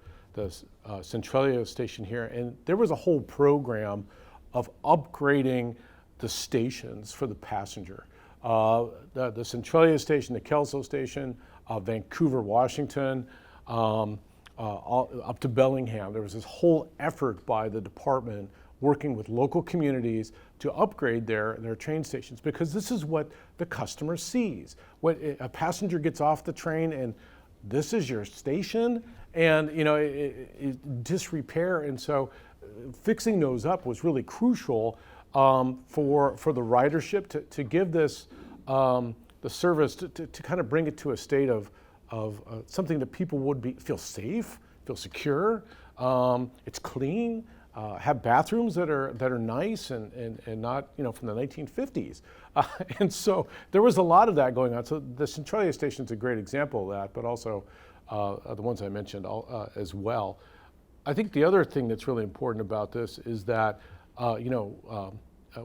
Centralia station here, and there was a whole program of upgrading the stations for the passenger. The Centralia station, the Kelso station, Vancouver, Washington, up to Bellingham. There was this whole effort by the department working with local communities to upgrade their train stations, because this is what the customer sees. When a passenger gets off the train and this is your station, and disrepair, and so fixing those up was really crucial for the ridership to give this the service to kind of bring it to a state of something that people would feel safe, feel secure. It's clean. Have bathrooms that are nice and not from the 1950s, and so there was a lot of that going on. So the Centralia station is a great example of that, but also the ones I mentioned as well. I think the other thing that's really important about this is that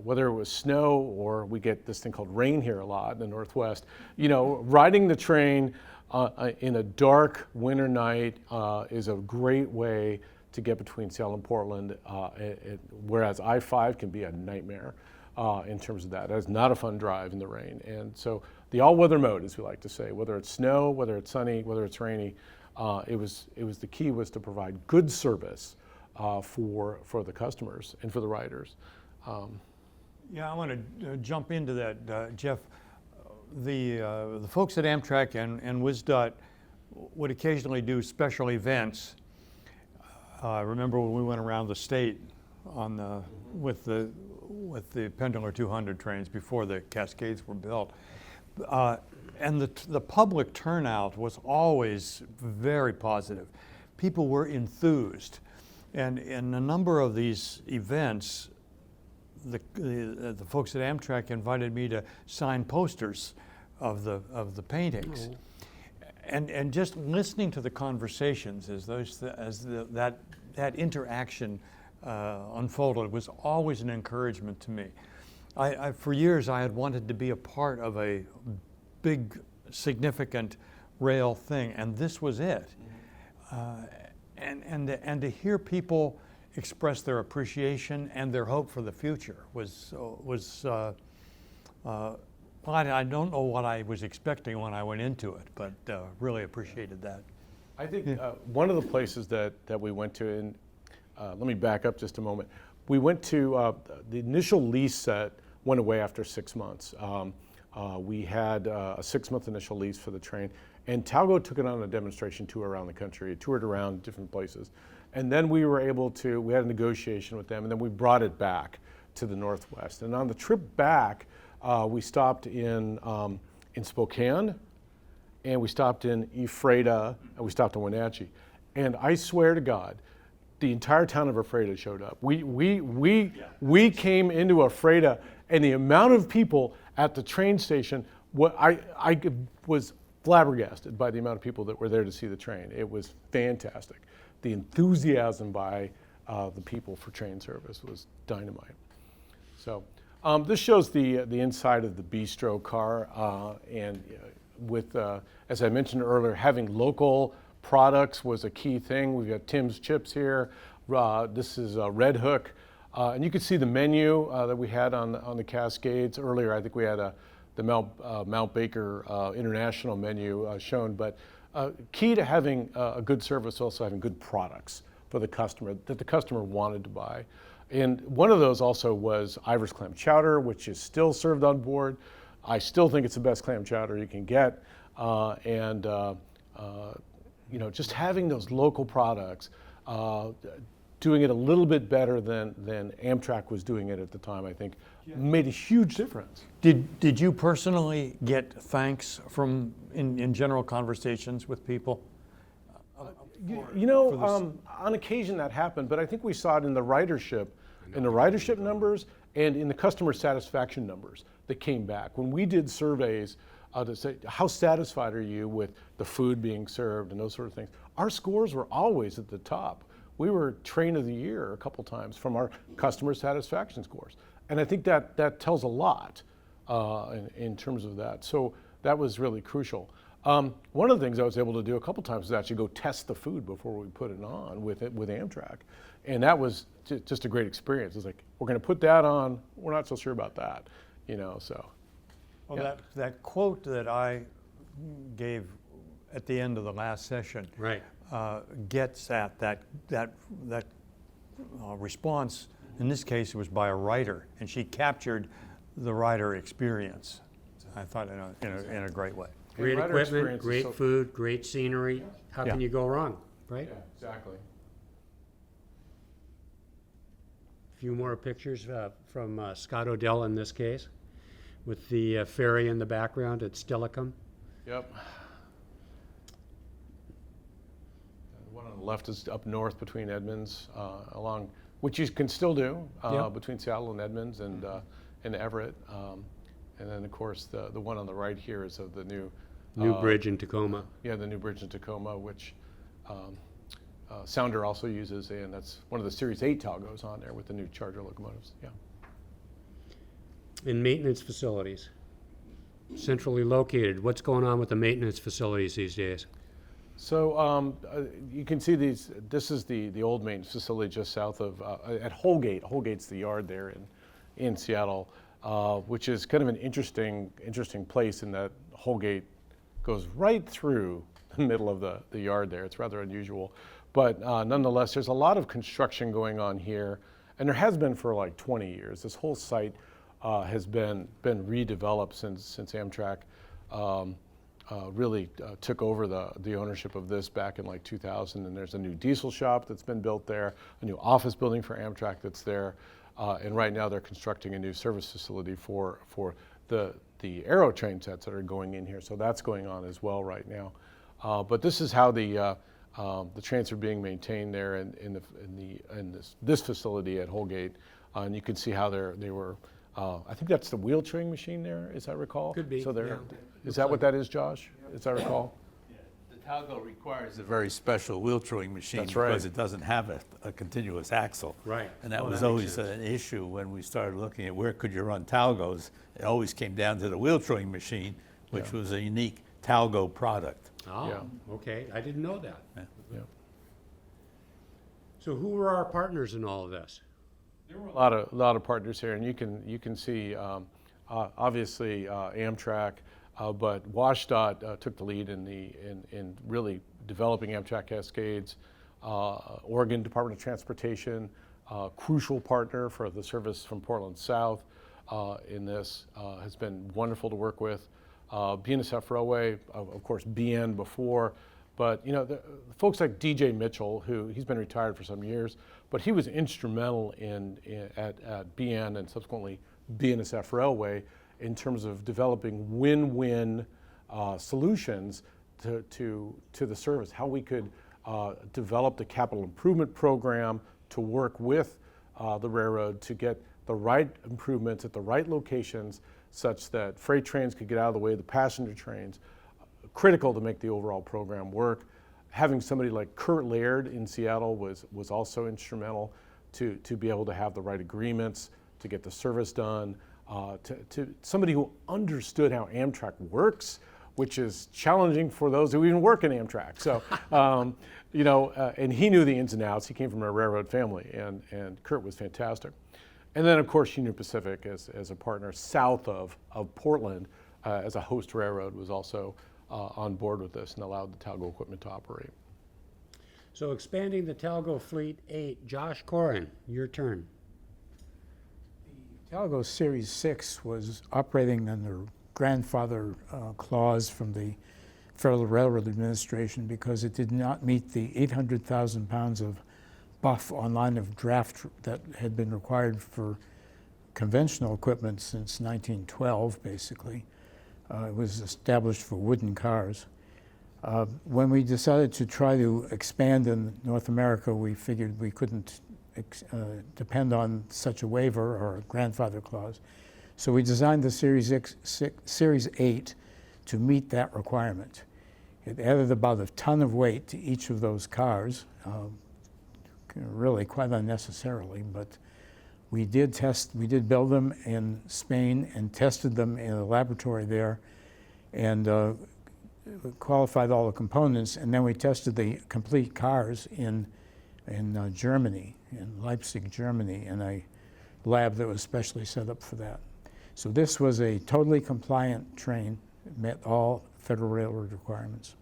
whether it was snow or we get this thing called rain here a lot in the Northwest, riding the train in a dark winter night is a great way to get between Seattle and Portland, whereas I-5 can be a nightmare in terms of that. That is not a fun drive in the rain. And so the all-weather mode, as we like to say, whether it's snow, whether it's sunny, whether it's rainy, the key was to provide good service for the customers and for the riders. Yeah, I want to jump into that, Jeff. The folks at Amtrak and WSDOT would occasionally do special events. I remember when we went around the state with the Pendular 200 trains before the Cascades were built, and the public turnout was always very positive. People were enthused, and in a number of these events, the folks at Amtrak invited me to sign posters of the paintings. Oh. And just listening to the conversations as that interaction unfolded was always an encouragement to me. For years I had wanted to be a part of a big, significant rail thing, and this was it. And to hear people express their appreciation and their hope for the future was I don't know what I was expecting when I went into it, but really appreciated that. I think one of the places that we went to, and let me back up just a moment. We went to, the initial lease set went away after 6 months. We had a 6-month initial lease for the train, and Talgo took it on a demonstration tour around the country. It toured around different places. And then we were able to, we had a negotiation with them, and then we brought it back to the Northwest. And on the trip back, we stopped in Spokane, and we stopped in Ephrata, and we stopped in Wenatchee. And I swear to God, the entire town of Ephrata showed up. We came into Ephrata, and the amount of people at the train station, I was flabbergasted by the amount of people that were there to see the train. It was fantastic. The enthusiasm by the people for train service was dynamite. So this shows the inside of the bistro car, and with, as I mentioned earlier, having local products was a key thing. We've got Tim's Chips here. This is Red Hook. And you can see the menu that we had on the Cascades. Earlier, I think we had the Mount Baker International menu shown. But key to having a good service, also having good products for the customer that the customer wanted to buy. And one of those also was Ivor's clam chowder, which is still served on board. I still think it's the best clam chowder you can get. Just having those local products, doing it a little bit better than Amtrak was doing it at the time, I think, made a huge difference. Did you personally get thanks from in general conversations with people? On occasion that happened, but I think we saw it in the ridership numbers and in the customer satisfaction numbers that came back. When we did surveys to say, how satisfied are you with the food being served and those sort of things, our scores were always at the top. We were Train of the Year a couple times from our customer satisfaction scores. And I think that tells a lot in terms of that. So that was really crucial. One of the things I was able to do a couple times was actually go test the food before we put it on with Amtrak, and that was just a great experience. It's like, we're going to put that on. We're not so sure about that, So. Well, Yeah. that quote that I gave at the end of the last session Right. gets at that response. In this case, it was by a writer, and she captured the writer experience. I thought in a great way. Great rider equipment, experience is great so- food, great scenery. How can Yeah. you go wrong, right? Yeah, exactly. A few more pictures from Scott Odell in this case, with the ferry in the background at Stillicum. Yep. The one on the left is up north between Edmonds, along, which you can still do, Yeah. between Seattle and Edmonds and Everett. And then, of course, the one on the right here is of the new Bridge in Tacoma. Yeah, the new bridge in Tacoma, which Sounder also uses, and that's one of the Series 8 Talgos on there with the new Charger locomotives. Yeah. In maintenance facilities, centrally located. What's going on with the maintenance facilities these days? So you can see these. This is the old maintenance facility just south of at Holgate. Holgate's the yard there in Seattle, which is kind of an interesting place in that Holgate goes right through the middle of the yard there. It's rather unusual, but nonetheless, there's a lot of construction going on here, and there has been for like 20 years. This whole site has been redeveloped since Amtrak really took over the ownership of this back in like 2000. And there's a new diesel shop that's been built there, a new office building for Amtrak that's there, and right now they're constructing a new service facility for the Aero train sets that are going in here. So that's going on as well right now. But this is how the trains are being maintained there in this facility at Holgate, and you can see how they were. I think that's the wheel train machine there, as I recall. Could be, So yeah. Is that what that is, Josh? As I recall. The Talgo requires a very special wheel towing machine That's right. because it doesn't have a continuous axle. Right. And that Oh, was that makes always sense. an issue when we started looking at where could you run Talgos. It always came down to the wheel towing machine, which was a unique Talgo product. Oh, Yeah. okay. I didn't know that. Yeah. So who were our partners in all of this? There were a lot of partners here, and you can see obviously Amtrak, but WashDOT took the lead in really developing Amtrak Cascades. Oregon Department of Transportation, crucial partner for the service from Portland South in this, has been wonderful to work with. BNSF Railway, of course, BN before, but the folks like DJ Michel, he's been retired for some years, but he was instrumental at BN and subsequently BNSF Railway in terms of developing win-win solutions to the service, how we could develop the capital improvement program to work with the railroad to get the right improvements at the right locations such that freight trains could get out of the way of the passenger trains, critical to make the overall program work. Having somebody like Kurt Laird in Seattle was also instrumental to be able to have the right agreements, to get the service done, to somebody who understood how Amtrak works, which is challenging for those who even work in Amtrak. So, and he knew the ins and outs. He came from a railroad family, and Kurt was fantastic. And then, of course, Union Pacific as a partner south of Portland as a host railroad was also on board with this and allowed the Talgo equipment to operate. So expanding the Talgo Fleet 8, Josh Coran, your turn. Talgo Series 6 was operating under grandfather clause from the Federal Railroad Administration because it did not meet the 800,000 pounds of buff on line of draft that had been required for conventional equipment since 1912, basically. It was established for wooden cars. When we decided to try to expand in North America, we figured we couldn't depend on such a waiver or a grandfather clause. So we designed the Series 8 to meet that requirement. It added about a ton of weight to each of those cars, really quite unnecessarily, but we did build them in Spain and tested them in a laboratory there, and qualified all the components, and then we tested the complete cars in Germany, in Leipzig, Germany, in a lab that was specially set up for that. So this was a totally compliant train, met all Federal Railroad requirements.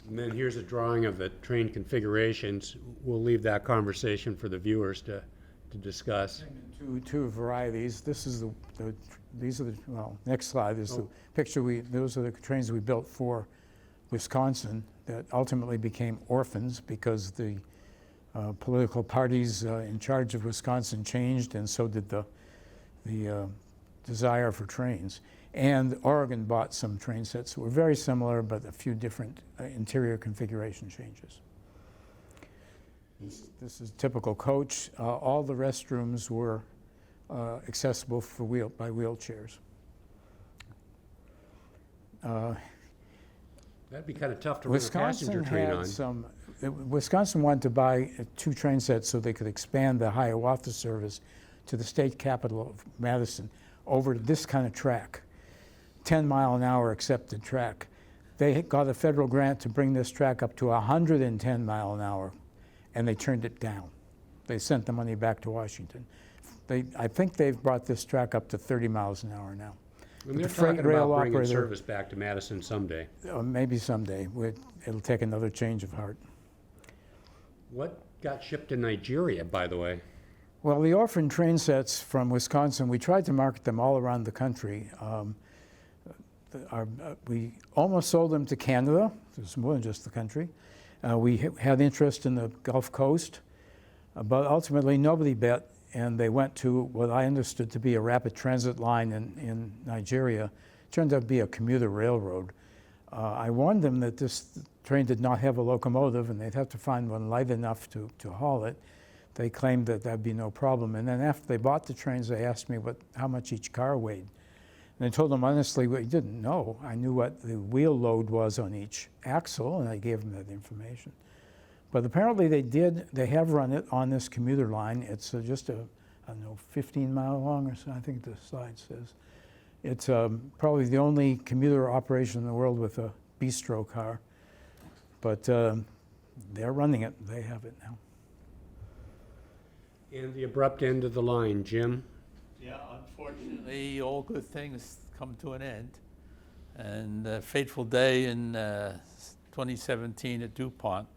And then here's a drawing of the train configurations. We'll leave that conversation for the viewers to discuss. Two varieties. This is these are the, well, next slide is the picture those are the trains we built for Wisconsin that ultimately became orphans because the political parties in charge of Wisconsin changed, and so did the desire for trains. And Oregon bought some train sets that were very similar, but a few different interior configuration changes. This is typical coach. All the restrooms were accessible for by wheelchairs. That'd be kind of tough to run a passenger Wisconsin train had on. some. Wisconsin wanted to buy 2 train sets so they could expand the Hiawatha service to the state capital of Madison over this kind of track, 10-mile-an-hour accepted track. They got a federal grant to bring this track up to 110 mile an hour, and they turned it down. They sent the money back to Washington. I think they've brought this track up to 30 miles an hour now. And they're the freight talking rail about bringing operator- service back to Madison someday. Maybe someday. It'll take another change of heart. What got shipped to Nigeria, by the way? Well, the orphan train sets from Wisconsin, we tried to market them all around the country. We almost sold them to Canada. There's more than just the country. We had interest in the Gulf Coast, but ultimately nobody bet, and they went to what I understood to be a rapid transit line in Nigeria. It turned out to be a commuter railroad. I warned them that this train did not have a locomotive, and they'd have to find one light enough to haul it. They claimed that that'd be no problem. And then after they bought the trains, they asked me how much each car weighed. And I told them honestly, we didn't know. I knew what the wheel load was on each axle, and I gave them that information. But apparently they have run it on this commuter line. It's just I don't know, 15 mile long or so, I think the slide says. It's probably the only commuter operation in the world with a bistro car. But they're running it, they have it now. And the abrupt end of the line, Jim? Yeah, unfortunately, all good things come to an end. And a fateful day in 2017 at DuPont.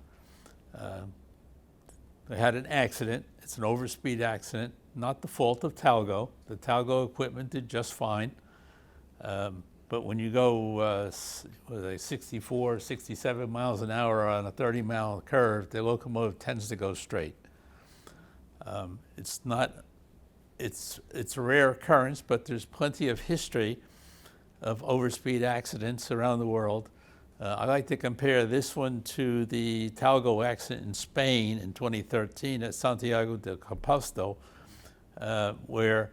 They had an accident. It's an overspeed accident, not the fault of Talgo. The Talgo equipment did just fine. But when you go 64, 67 miles an hour on a 30-mile curve, the locomotive tends to go straight. It's a rare occurrence, but there's plenty of history of overspeed accidents around the world. I like to compare this one to the Talgo accident in Spain in 2013 at Santiago de Compostela, where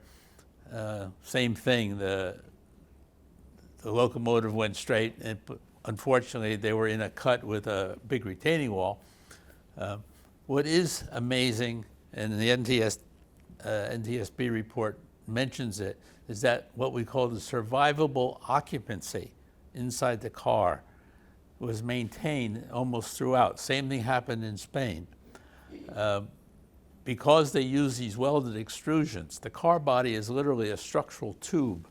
same thing, the locomotive went straight, and unfortunately they were in a cut with a big retaining wall. What is amazing, and the NTSB report mentions it, is that what we call the survivable occupancy inside the car was maintained almost throughout. Same thing happened in Spain. Because they use these welded extrusions, the car body is literally a structural tube,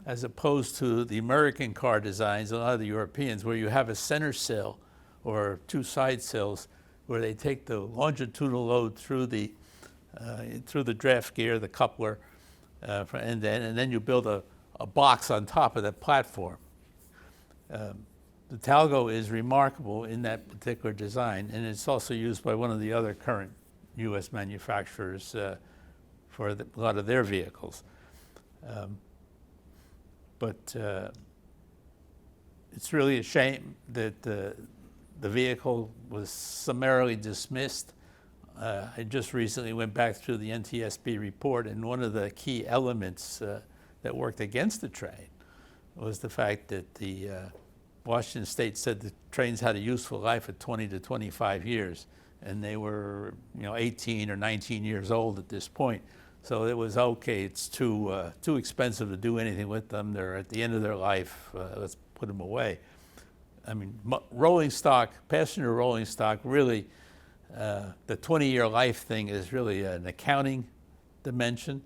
as opposed to the American car designs, a lot of the Europeans, where you have a center sill or 2 side sills where they take the longitudinal load through the draft gear, the coupler, and then you build a box on top of that platform. The Talgo is remarkable in that particular design, and it's also used by one of the other current U.S. manufacturers for a lot of their vehicles. But it's really a shame that the vehicle was summarily dismissed. I just recently went back through the NTSB report, and one of the key elements that worked against the train was the fact that the Washington State said the trains had a useful life of 20 to 25 years, and they were 18 or 19 years old at this point. So it was okay. It's too expensive to do anything with them. They're at the end of their life. Let's put them away. I mean, rolling stock, passenger rolling stock, really, the 20-year life thing is really an accounting dimension.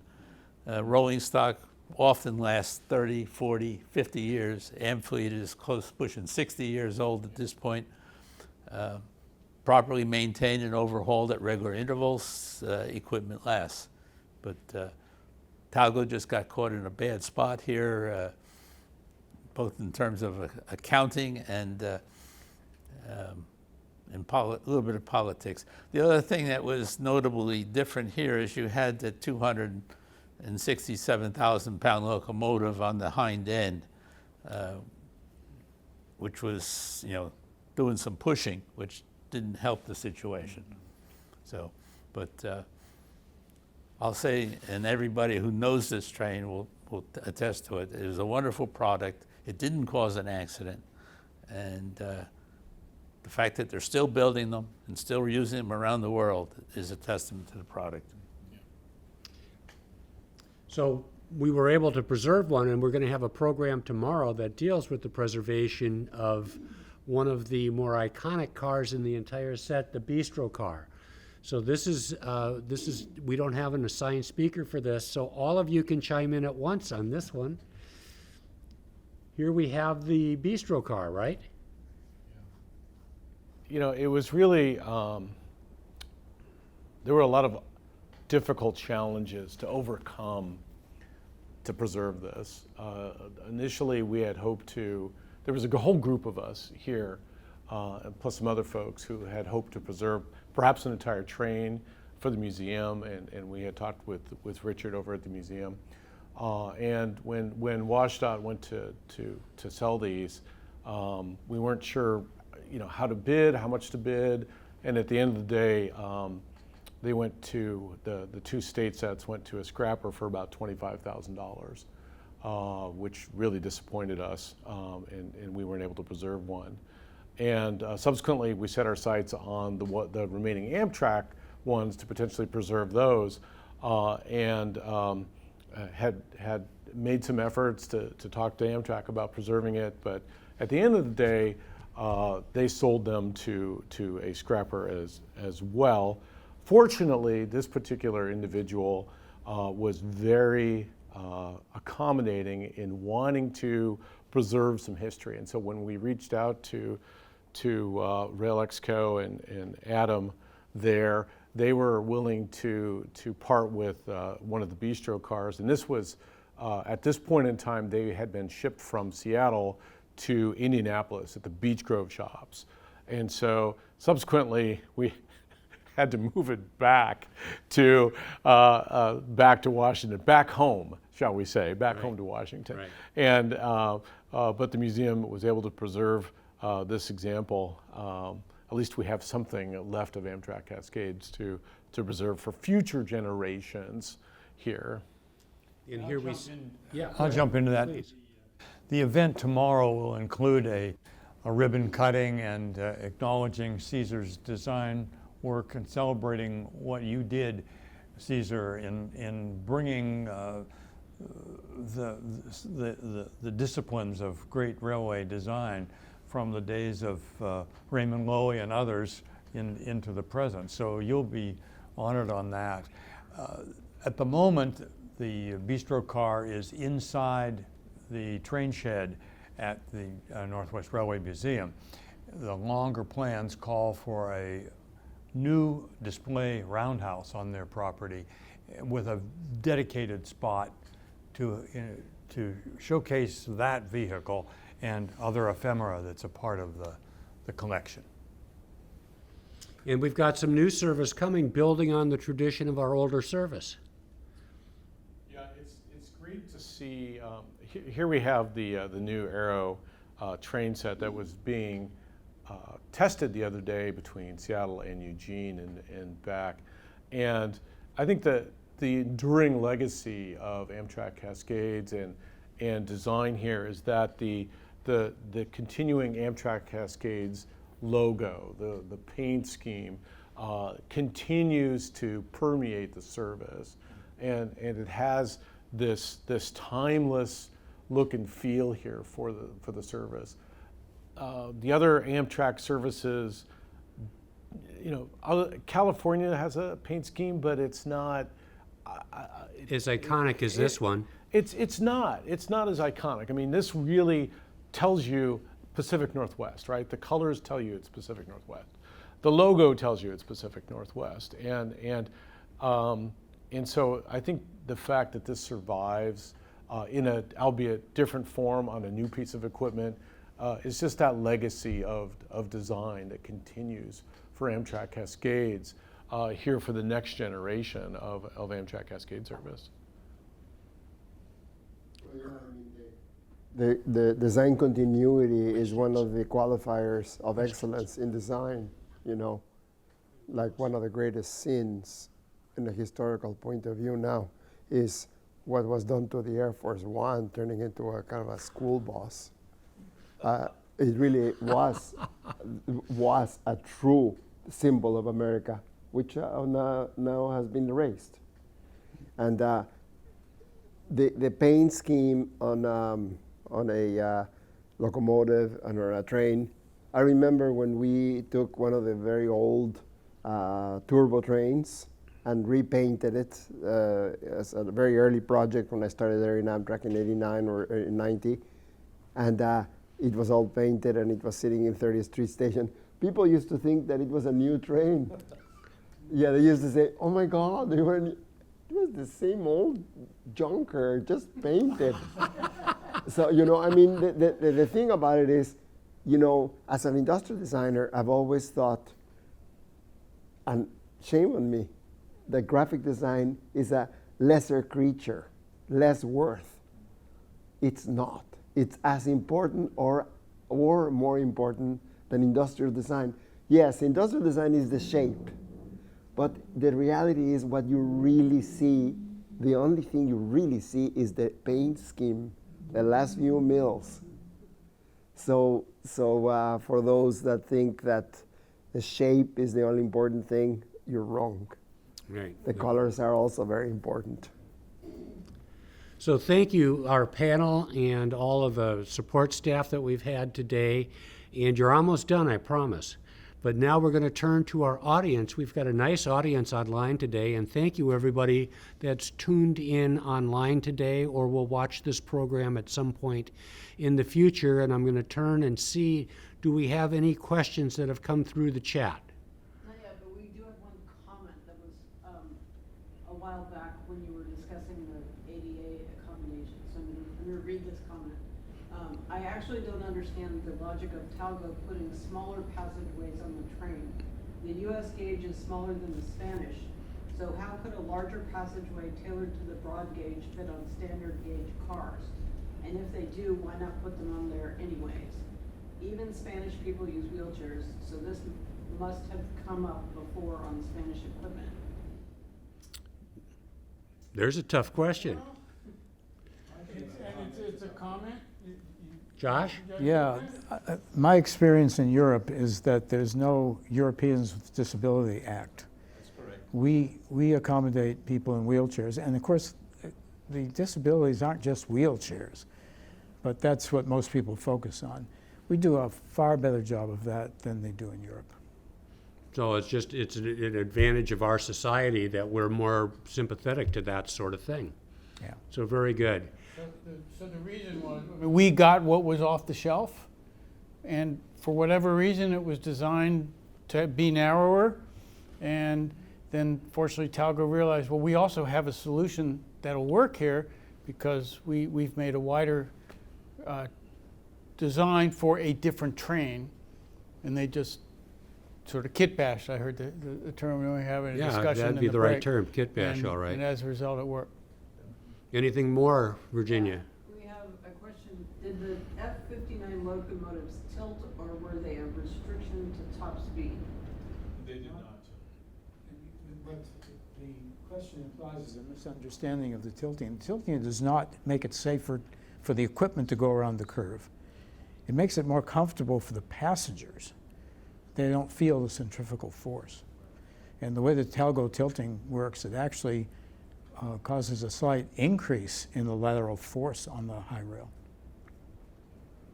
Rolling stock often lasts 30, 40, 50 years. Amfleet is close, pushing 60 years old at this point. Properly maintained and overhauled at regular intervals, equipment lasts. But Talgo just got caught in a bad spot here, both in terms of accounting and a little bit of politics. The other thing that was notably different here is you had the 267,000-pound locomotive on the hind end, which was, doing some pushing, which didn't help the situation. So, but I'll say, and everybody who knows this train will attest to it, it was a wonderful product. It didn't cause an accident. And the fact that they're still building them and still using them around the world is a testament to the product. So we were able to preserve one, and we're going to have a program tomorrow that deals with the preservation of one of the more iconic cars in the entire set, the bistro car. So this is we don't have an assigned speaker for this, so all of you can chime in at once on this one. Here we have the bistro car, right? It was really, there were a lot of difficult challenges to overcome to preserve this. Initially, we had hoped to, there was a whole group of us here, plus some other folks who had hoped to preserve perhaps an entire train for the museum, and we had talked with Richard over at the museum. And when WashDOT went to sell these, we weren't sure, how to bid, how much to bid, and at the end of the day, they went to the two state sets went to a scrapper for about $25,000, which really disappointed us, and we weren't able to preserve one. And subsequently, we set our sights on the remaining Amtrak ones to potentially preserve those, and had made some efforts to talk to Amtrak about preserving it. But at the end of the day, they sold them to a scrapper as well. Fortunately, this particular individual was very accommodating in wanting to preserve some history. And so when we reached out to Rail Exco and Adam there, they were willing to part with one of the bistro cars. And this was, at this point in time, they had been shipped from Seattle to Indianapolis at the Beech Grove shops. And so subsequently, we had to move it back to Washington, back home, shall we say, back home to Washington. Right. And but the museum was able to preserve this example. At least we have something left of Amtrak Cascades to preserve for future generations here. And here we, yeah. I'll jump into that. Please. The event tomorrow will include a ribbon cutting and acknowledging Cesar's design work and celebrating what you did, Cesar, in bringing the disciplines of great railway design from the days of Raymond Loewy and others into the present. So you'll be honored on that. At the moment, the bistro car is inside the train shed at the Northwest Railway Museum. The longer plans call for a new display roundhouse on their property with a dedicated spot to showcase that vehicle and other ephemera that's a part of the collection. And we've got some new service coming, building on the tradition of our older service. Yeah, it's great to see. Here we have the new Aero train set that was being tested the other day between Seattle and Eugene and back. And I think that the enduring legacy of Amtrak Cascades and design here is that the continuing Amtrak Cascades logo, the paint scheme, continues to permeate the service. and it has this timeless look and feel here for the service. The other Amtrak services, California has a paint scheme, but it's not As iconic as this one. It's not as iconic. I mean, this really tells you Pacific Northwest, right? The colors tell you it's Pacific Northwest. The logo tells you it's Pacific Northwest, and so I think the fact that this survives in a albeit different form on a new piece of equipment is just that legacy of design that continues for Amtrak Cascades here for the next generation of Amtrak Cascade Service. The design continuity is one of the qualifiers of excellence in design, like one of the greatest sins in a historical point of view now is what was done to the Air Force One, turning into a kind of a school bus. It really was a true symbol of America, which now has been erased. And the paint scheme on a locomotive and on a train. I remember when we took one of the very old turbo trains and repainted it as a very early project when I started there in Amtrak in '89 or in '90, and it was all painted and it was sitting in 30th Street Station. People used to think that it was a new train. Yeah, they used to say, "Oh my God, it was the same old junker, just painted." So, I mean, the thing about it is, as an industrial designer, I've always thought, and shame on me, that graphic design is a lesser creature, less worth. It's not. It's as important or more important than industrial design. Yes, industrial design is the shape, but the reality is what you really see, the only thing you really see is the paint scheme, the last few mils. So for those that think that the shape is the only important thing, you're wrong. Right. The colors are also very important. So thank you, our panel, and all of the support staff that we've had today. And you're almost done, I promise. But now we're going to turn to our audience. We've got a nice audience online today, and thank you, everybody that's tuned in online today or will watch this program at some point in the future. And I'm going to turn and see, do we have any questions that have come through the chat? Not yet, but we do have one comment that was a while back when you were discussing the ADA accommodation. So I'm going to read this comment. I actually don't understand the logic of Talgo putting smaller passageways on the train. The U.S. gauge is smaller than the Spanish, so how could a larger passageway tailored to the broad gauge fit on standard gauge cars? And if they do, why not put them on there anyways? Even Spanish people use wheelchairs, so this must have come up before on Spanish equipment. There's a tough question. It's a comment. Josh? Yeah, my experience in Europe is that there's no Europeans with Disability Act. That's correct. We accommodate people in wheelchairs, and of course, the disabilities aren't just wheelchairs, but that's what most people focus on. We do a far better job of that than they do in Europe. So it's an advantage of our society that we're more sympathetic to that sort of thing. Yeah. So very good. So the reason was, we got what was off the shelf, and for whatever reason, it was designed to be narrower, and then fortunately Talgo realized, well, we also have a solution that'll work here because we've made a wider design for a different train, and they just sort of kit bashed. I heard the term we were having a discussion. Yeah, that'd be in the the right break. term, kit bash, And- all right. And as a result, it worked. Anything more, Virginia? We have a question. Did the F-59 locomotives tilt, or were they a restriction to top speed? They did not. What the question implies is a misunderstanding of the tilting. Tilting does not make it safer for the equipment to go around the curve. It makes it more comfortable for the passengers. They don't feel the centrifugal force. And the way the Talgo tilting works, it actually causes a slight increase in the lateral force on the high rail.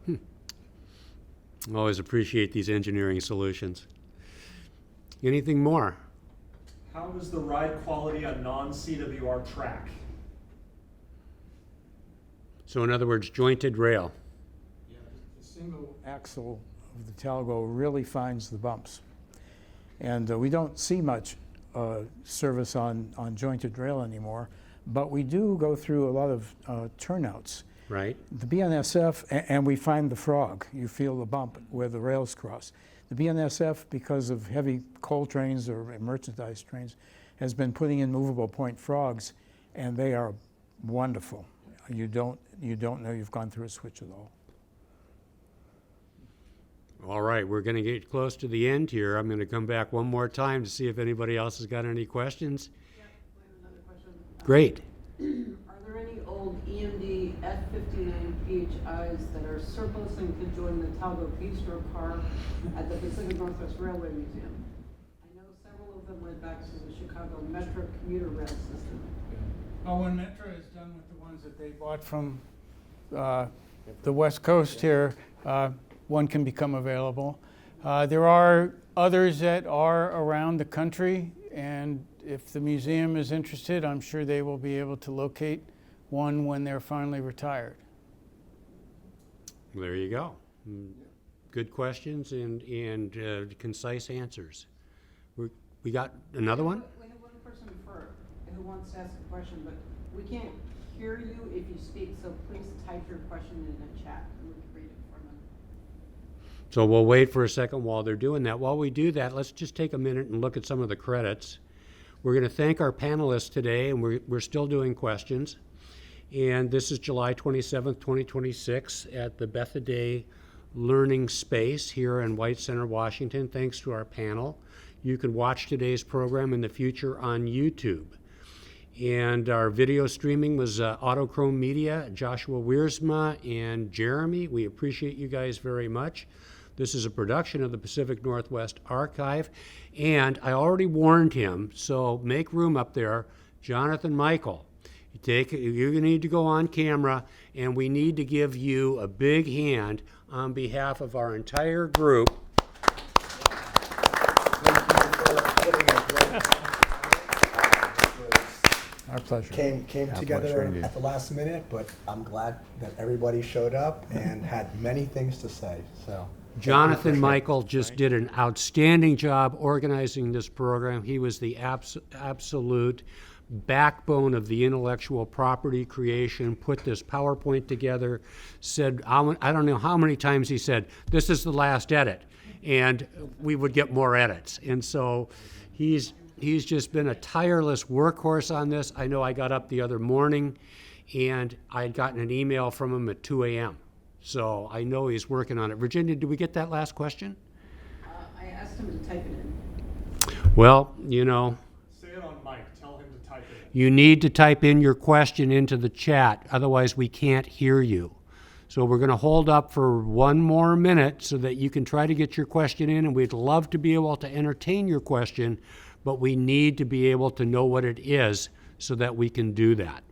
I always appreciate these engineering solutions. Anything more? How is the ride quality on non-CWR track? So in other words, jointed rail. Yeah, the single axle of the Talgo really finds the bumps. And we don't see much service on jointed rail anymore, but we do go through a lot of turnouts. Right. The BNSF, and we find the frog. You feel the bump where the rails cross. The BNSF, because of heavy coal trains or merchandise trains, has been putting in movable point frogs, and they are wonderful. You don't know you've gone through a switch at all. All right, we're going to get close to the end here. I'm going to come back one more time to see if anybody else has got any questions. Yeah, we have another question. Great. Are there any old EMD F-59 PHIs that are surplus and could join the Talgo bistro car at the Pacific Northwest Railway Museum? I know several of them went back to the Chicago Metro commuter rail system. Oh, when Metro is done with the ones that they bought from the West Coast here, one can become available. There are others that are around the country, and if the museum is interested, I'm sure they will be able to locate one when they're finally retired. There you go. Good questions and concise answers. We got another one? We have one person who wants to ask a question, but we can't hear you if you speak, so please type your question in the chat and we can read it for them. So we'll wait for a second while they're doing that. While we do that, let's just take a minute and look at some of the credits. We're going to thank our panelists today, and we're still doing questions. And this is July 27th, 2026 at the Bethaday Learning Space here in White Center, Washington. Thanks to our panel. You can watch today's program in the future on YouTube. And our video streaming was Autochrome Media, Joshua Wiersma, and Jeremy. We appreciate you guys very much. This is a production of the Pacific Northwest Archive. And I already warned him, so make room up there. Jonathan Michel, you need to go on camera, and we need to give you a big hand on behalf of our entire group. Our pleasure. Came together at the last minute, but I'm glad that everybody showed up and had many things to say. So Jonathan Michel just did an outstanding job organizing this program. He was the absolute backbone of the intellectual property creation, put this PowerPoint together, said, I don't know how many times he said, this is the last edit, and we would get more edits. And so he's just been a tireless workhorse on this. I know I got up the other morning, and I had gotten an email from him at 2 a.m., so I know he's working on it. Virginia, did we get that last question? I asked him to type it in. Well, you know, Say it on mic. Tell him to type it you need to type in your question into the chat, otherwise we can't hear you. So we're going to hold up for one more minute so that you can try to get your question in, and we'd love to be able to entertain your question, but we need to be able to know what it is so that we can do that.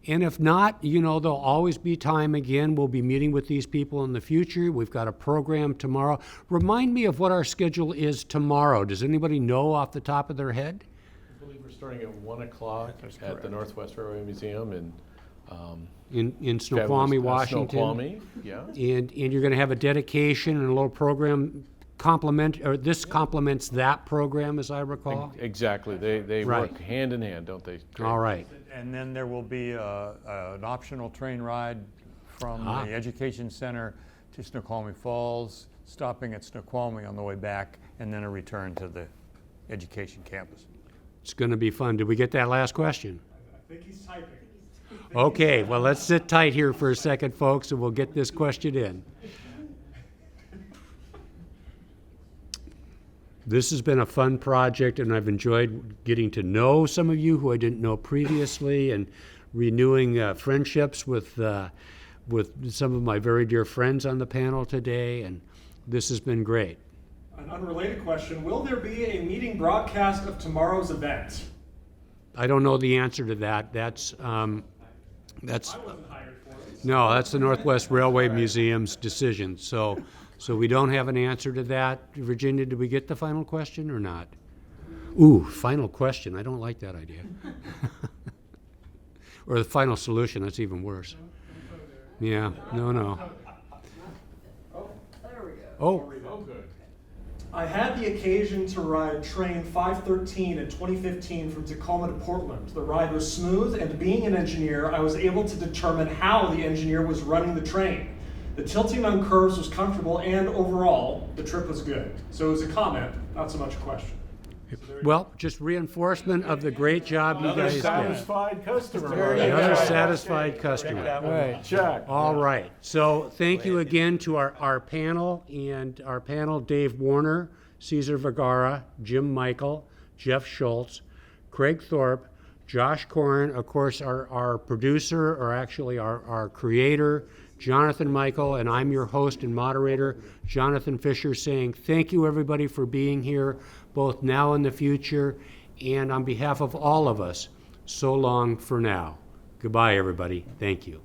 And if not, you know, there'll always be time again. We'll be meeting with these people in the future. We've got a program tomorrow. Remind me of what our schedule is tomorrow. Does anybody know off the top of their head? I believe we're starting at 1 o'clock at the Northwest Railway Museum In Snoqualmie, Washington. Snoqualmie, yeah. And you're going to have a dedication and a little program this complements that program, as I recall? Exactly. They Right. work hand in hand, don't they? All right. And then there will be an optional train ride from the Education Center to Snoqualmie Falls, stopping at Snoqualmie on the way back, and then a return to the Education campus. It's going to be fun. Did we get that last question? I think he's typing. Okay, well, let's sit tight here for a second, folks, and we'll get this question in. This has been a fun project, and I've enjoyed getting to know some of you who I didn't know previously, and renewing friendships with some of my very dear friends on the panel today, and this has been great. An unrelated question, will there be a meeting broadcast of tomorrow's event? I don't know the answer to that. That's I wasn't hired for it. no, that's the Northwest Railway Museum's decision. So we don't have an answer to that. Virginia, did we get the final question or not? Ooh, final question. I don't like that idea. Or the final solution. That's even worse. Yeah. No. There we go. Oh. Oh, good. I had the occasion to ride train 513 in 2015 from Tacoma to Portland. The ride was smooth, and being an engineer, I was able to determine how the engineer was running the train. The tilting on curves was comfortable, and overall, the trip was good. So it was a comment, not so much a question. Well, just reinforcement of the great job you Another guys did. satisfied customer. Another satisfied customer. Right. Check. All right. So thank you again to our panel, and our panel, Dave Warner, Cesar Vergara, Jim Michel, Jeff Schultz, Craig Thorpe, Josh Coran, of course, our producer, or actually our creator, Jonathan Michel, and I'm your host and moderator, Jonathan Fischer, saying thank you, everybody, for being here, both now and the future. And on behalf of all of us, so long for now. Goodbye, everybody. Thank you.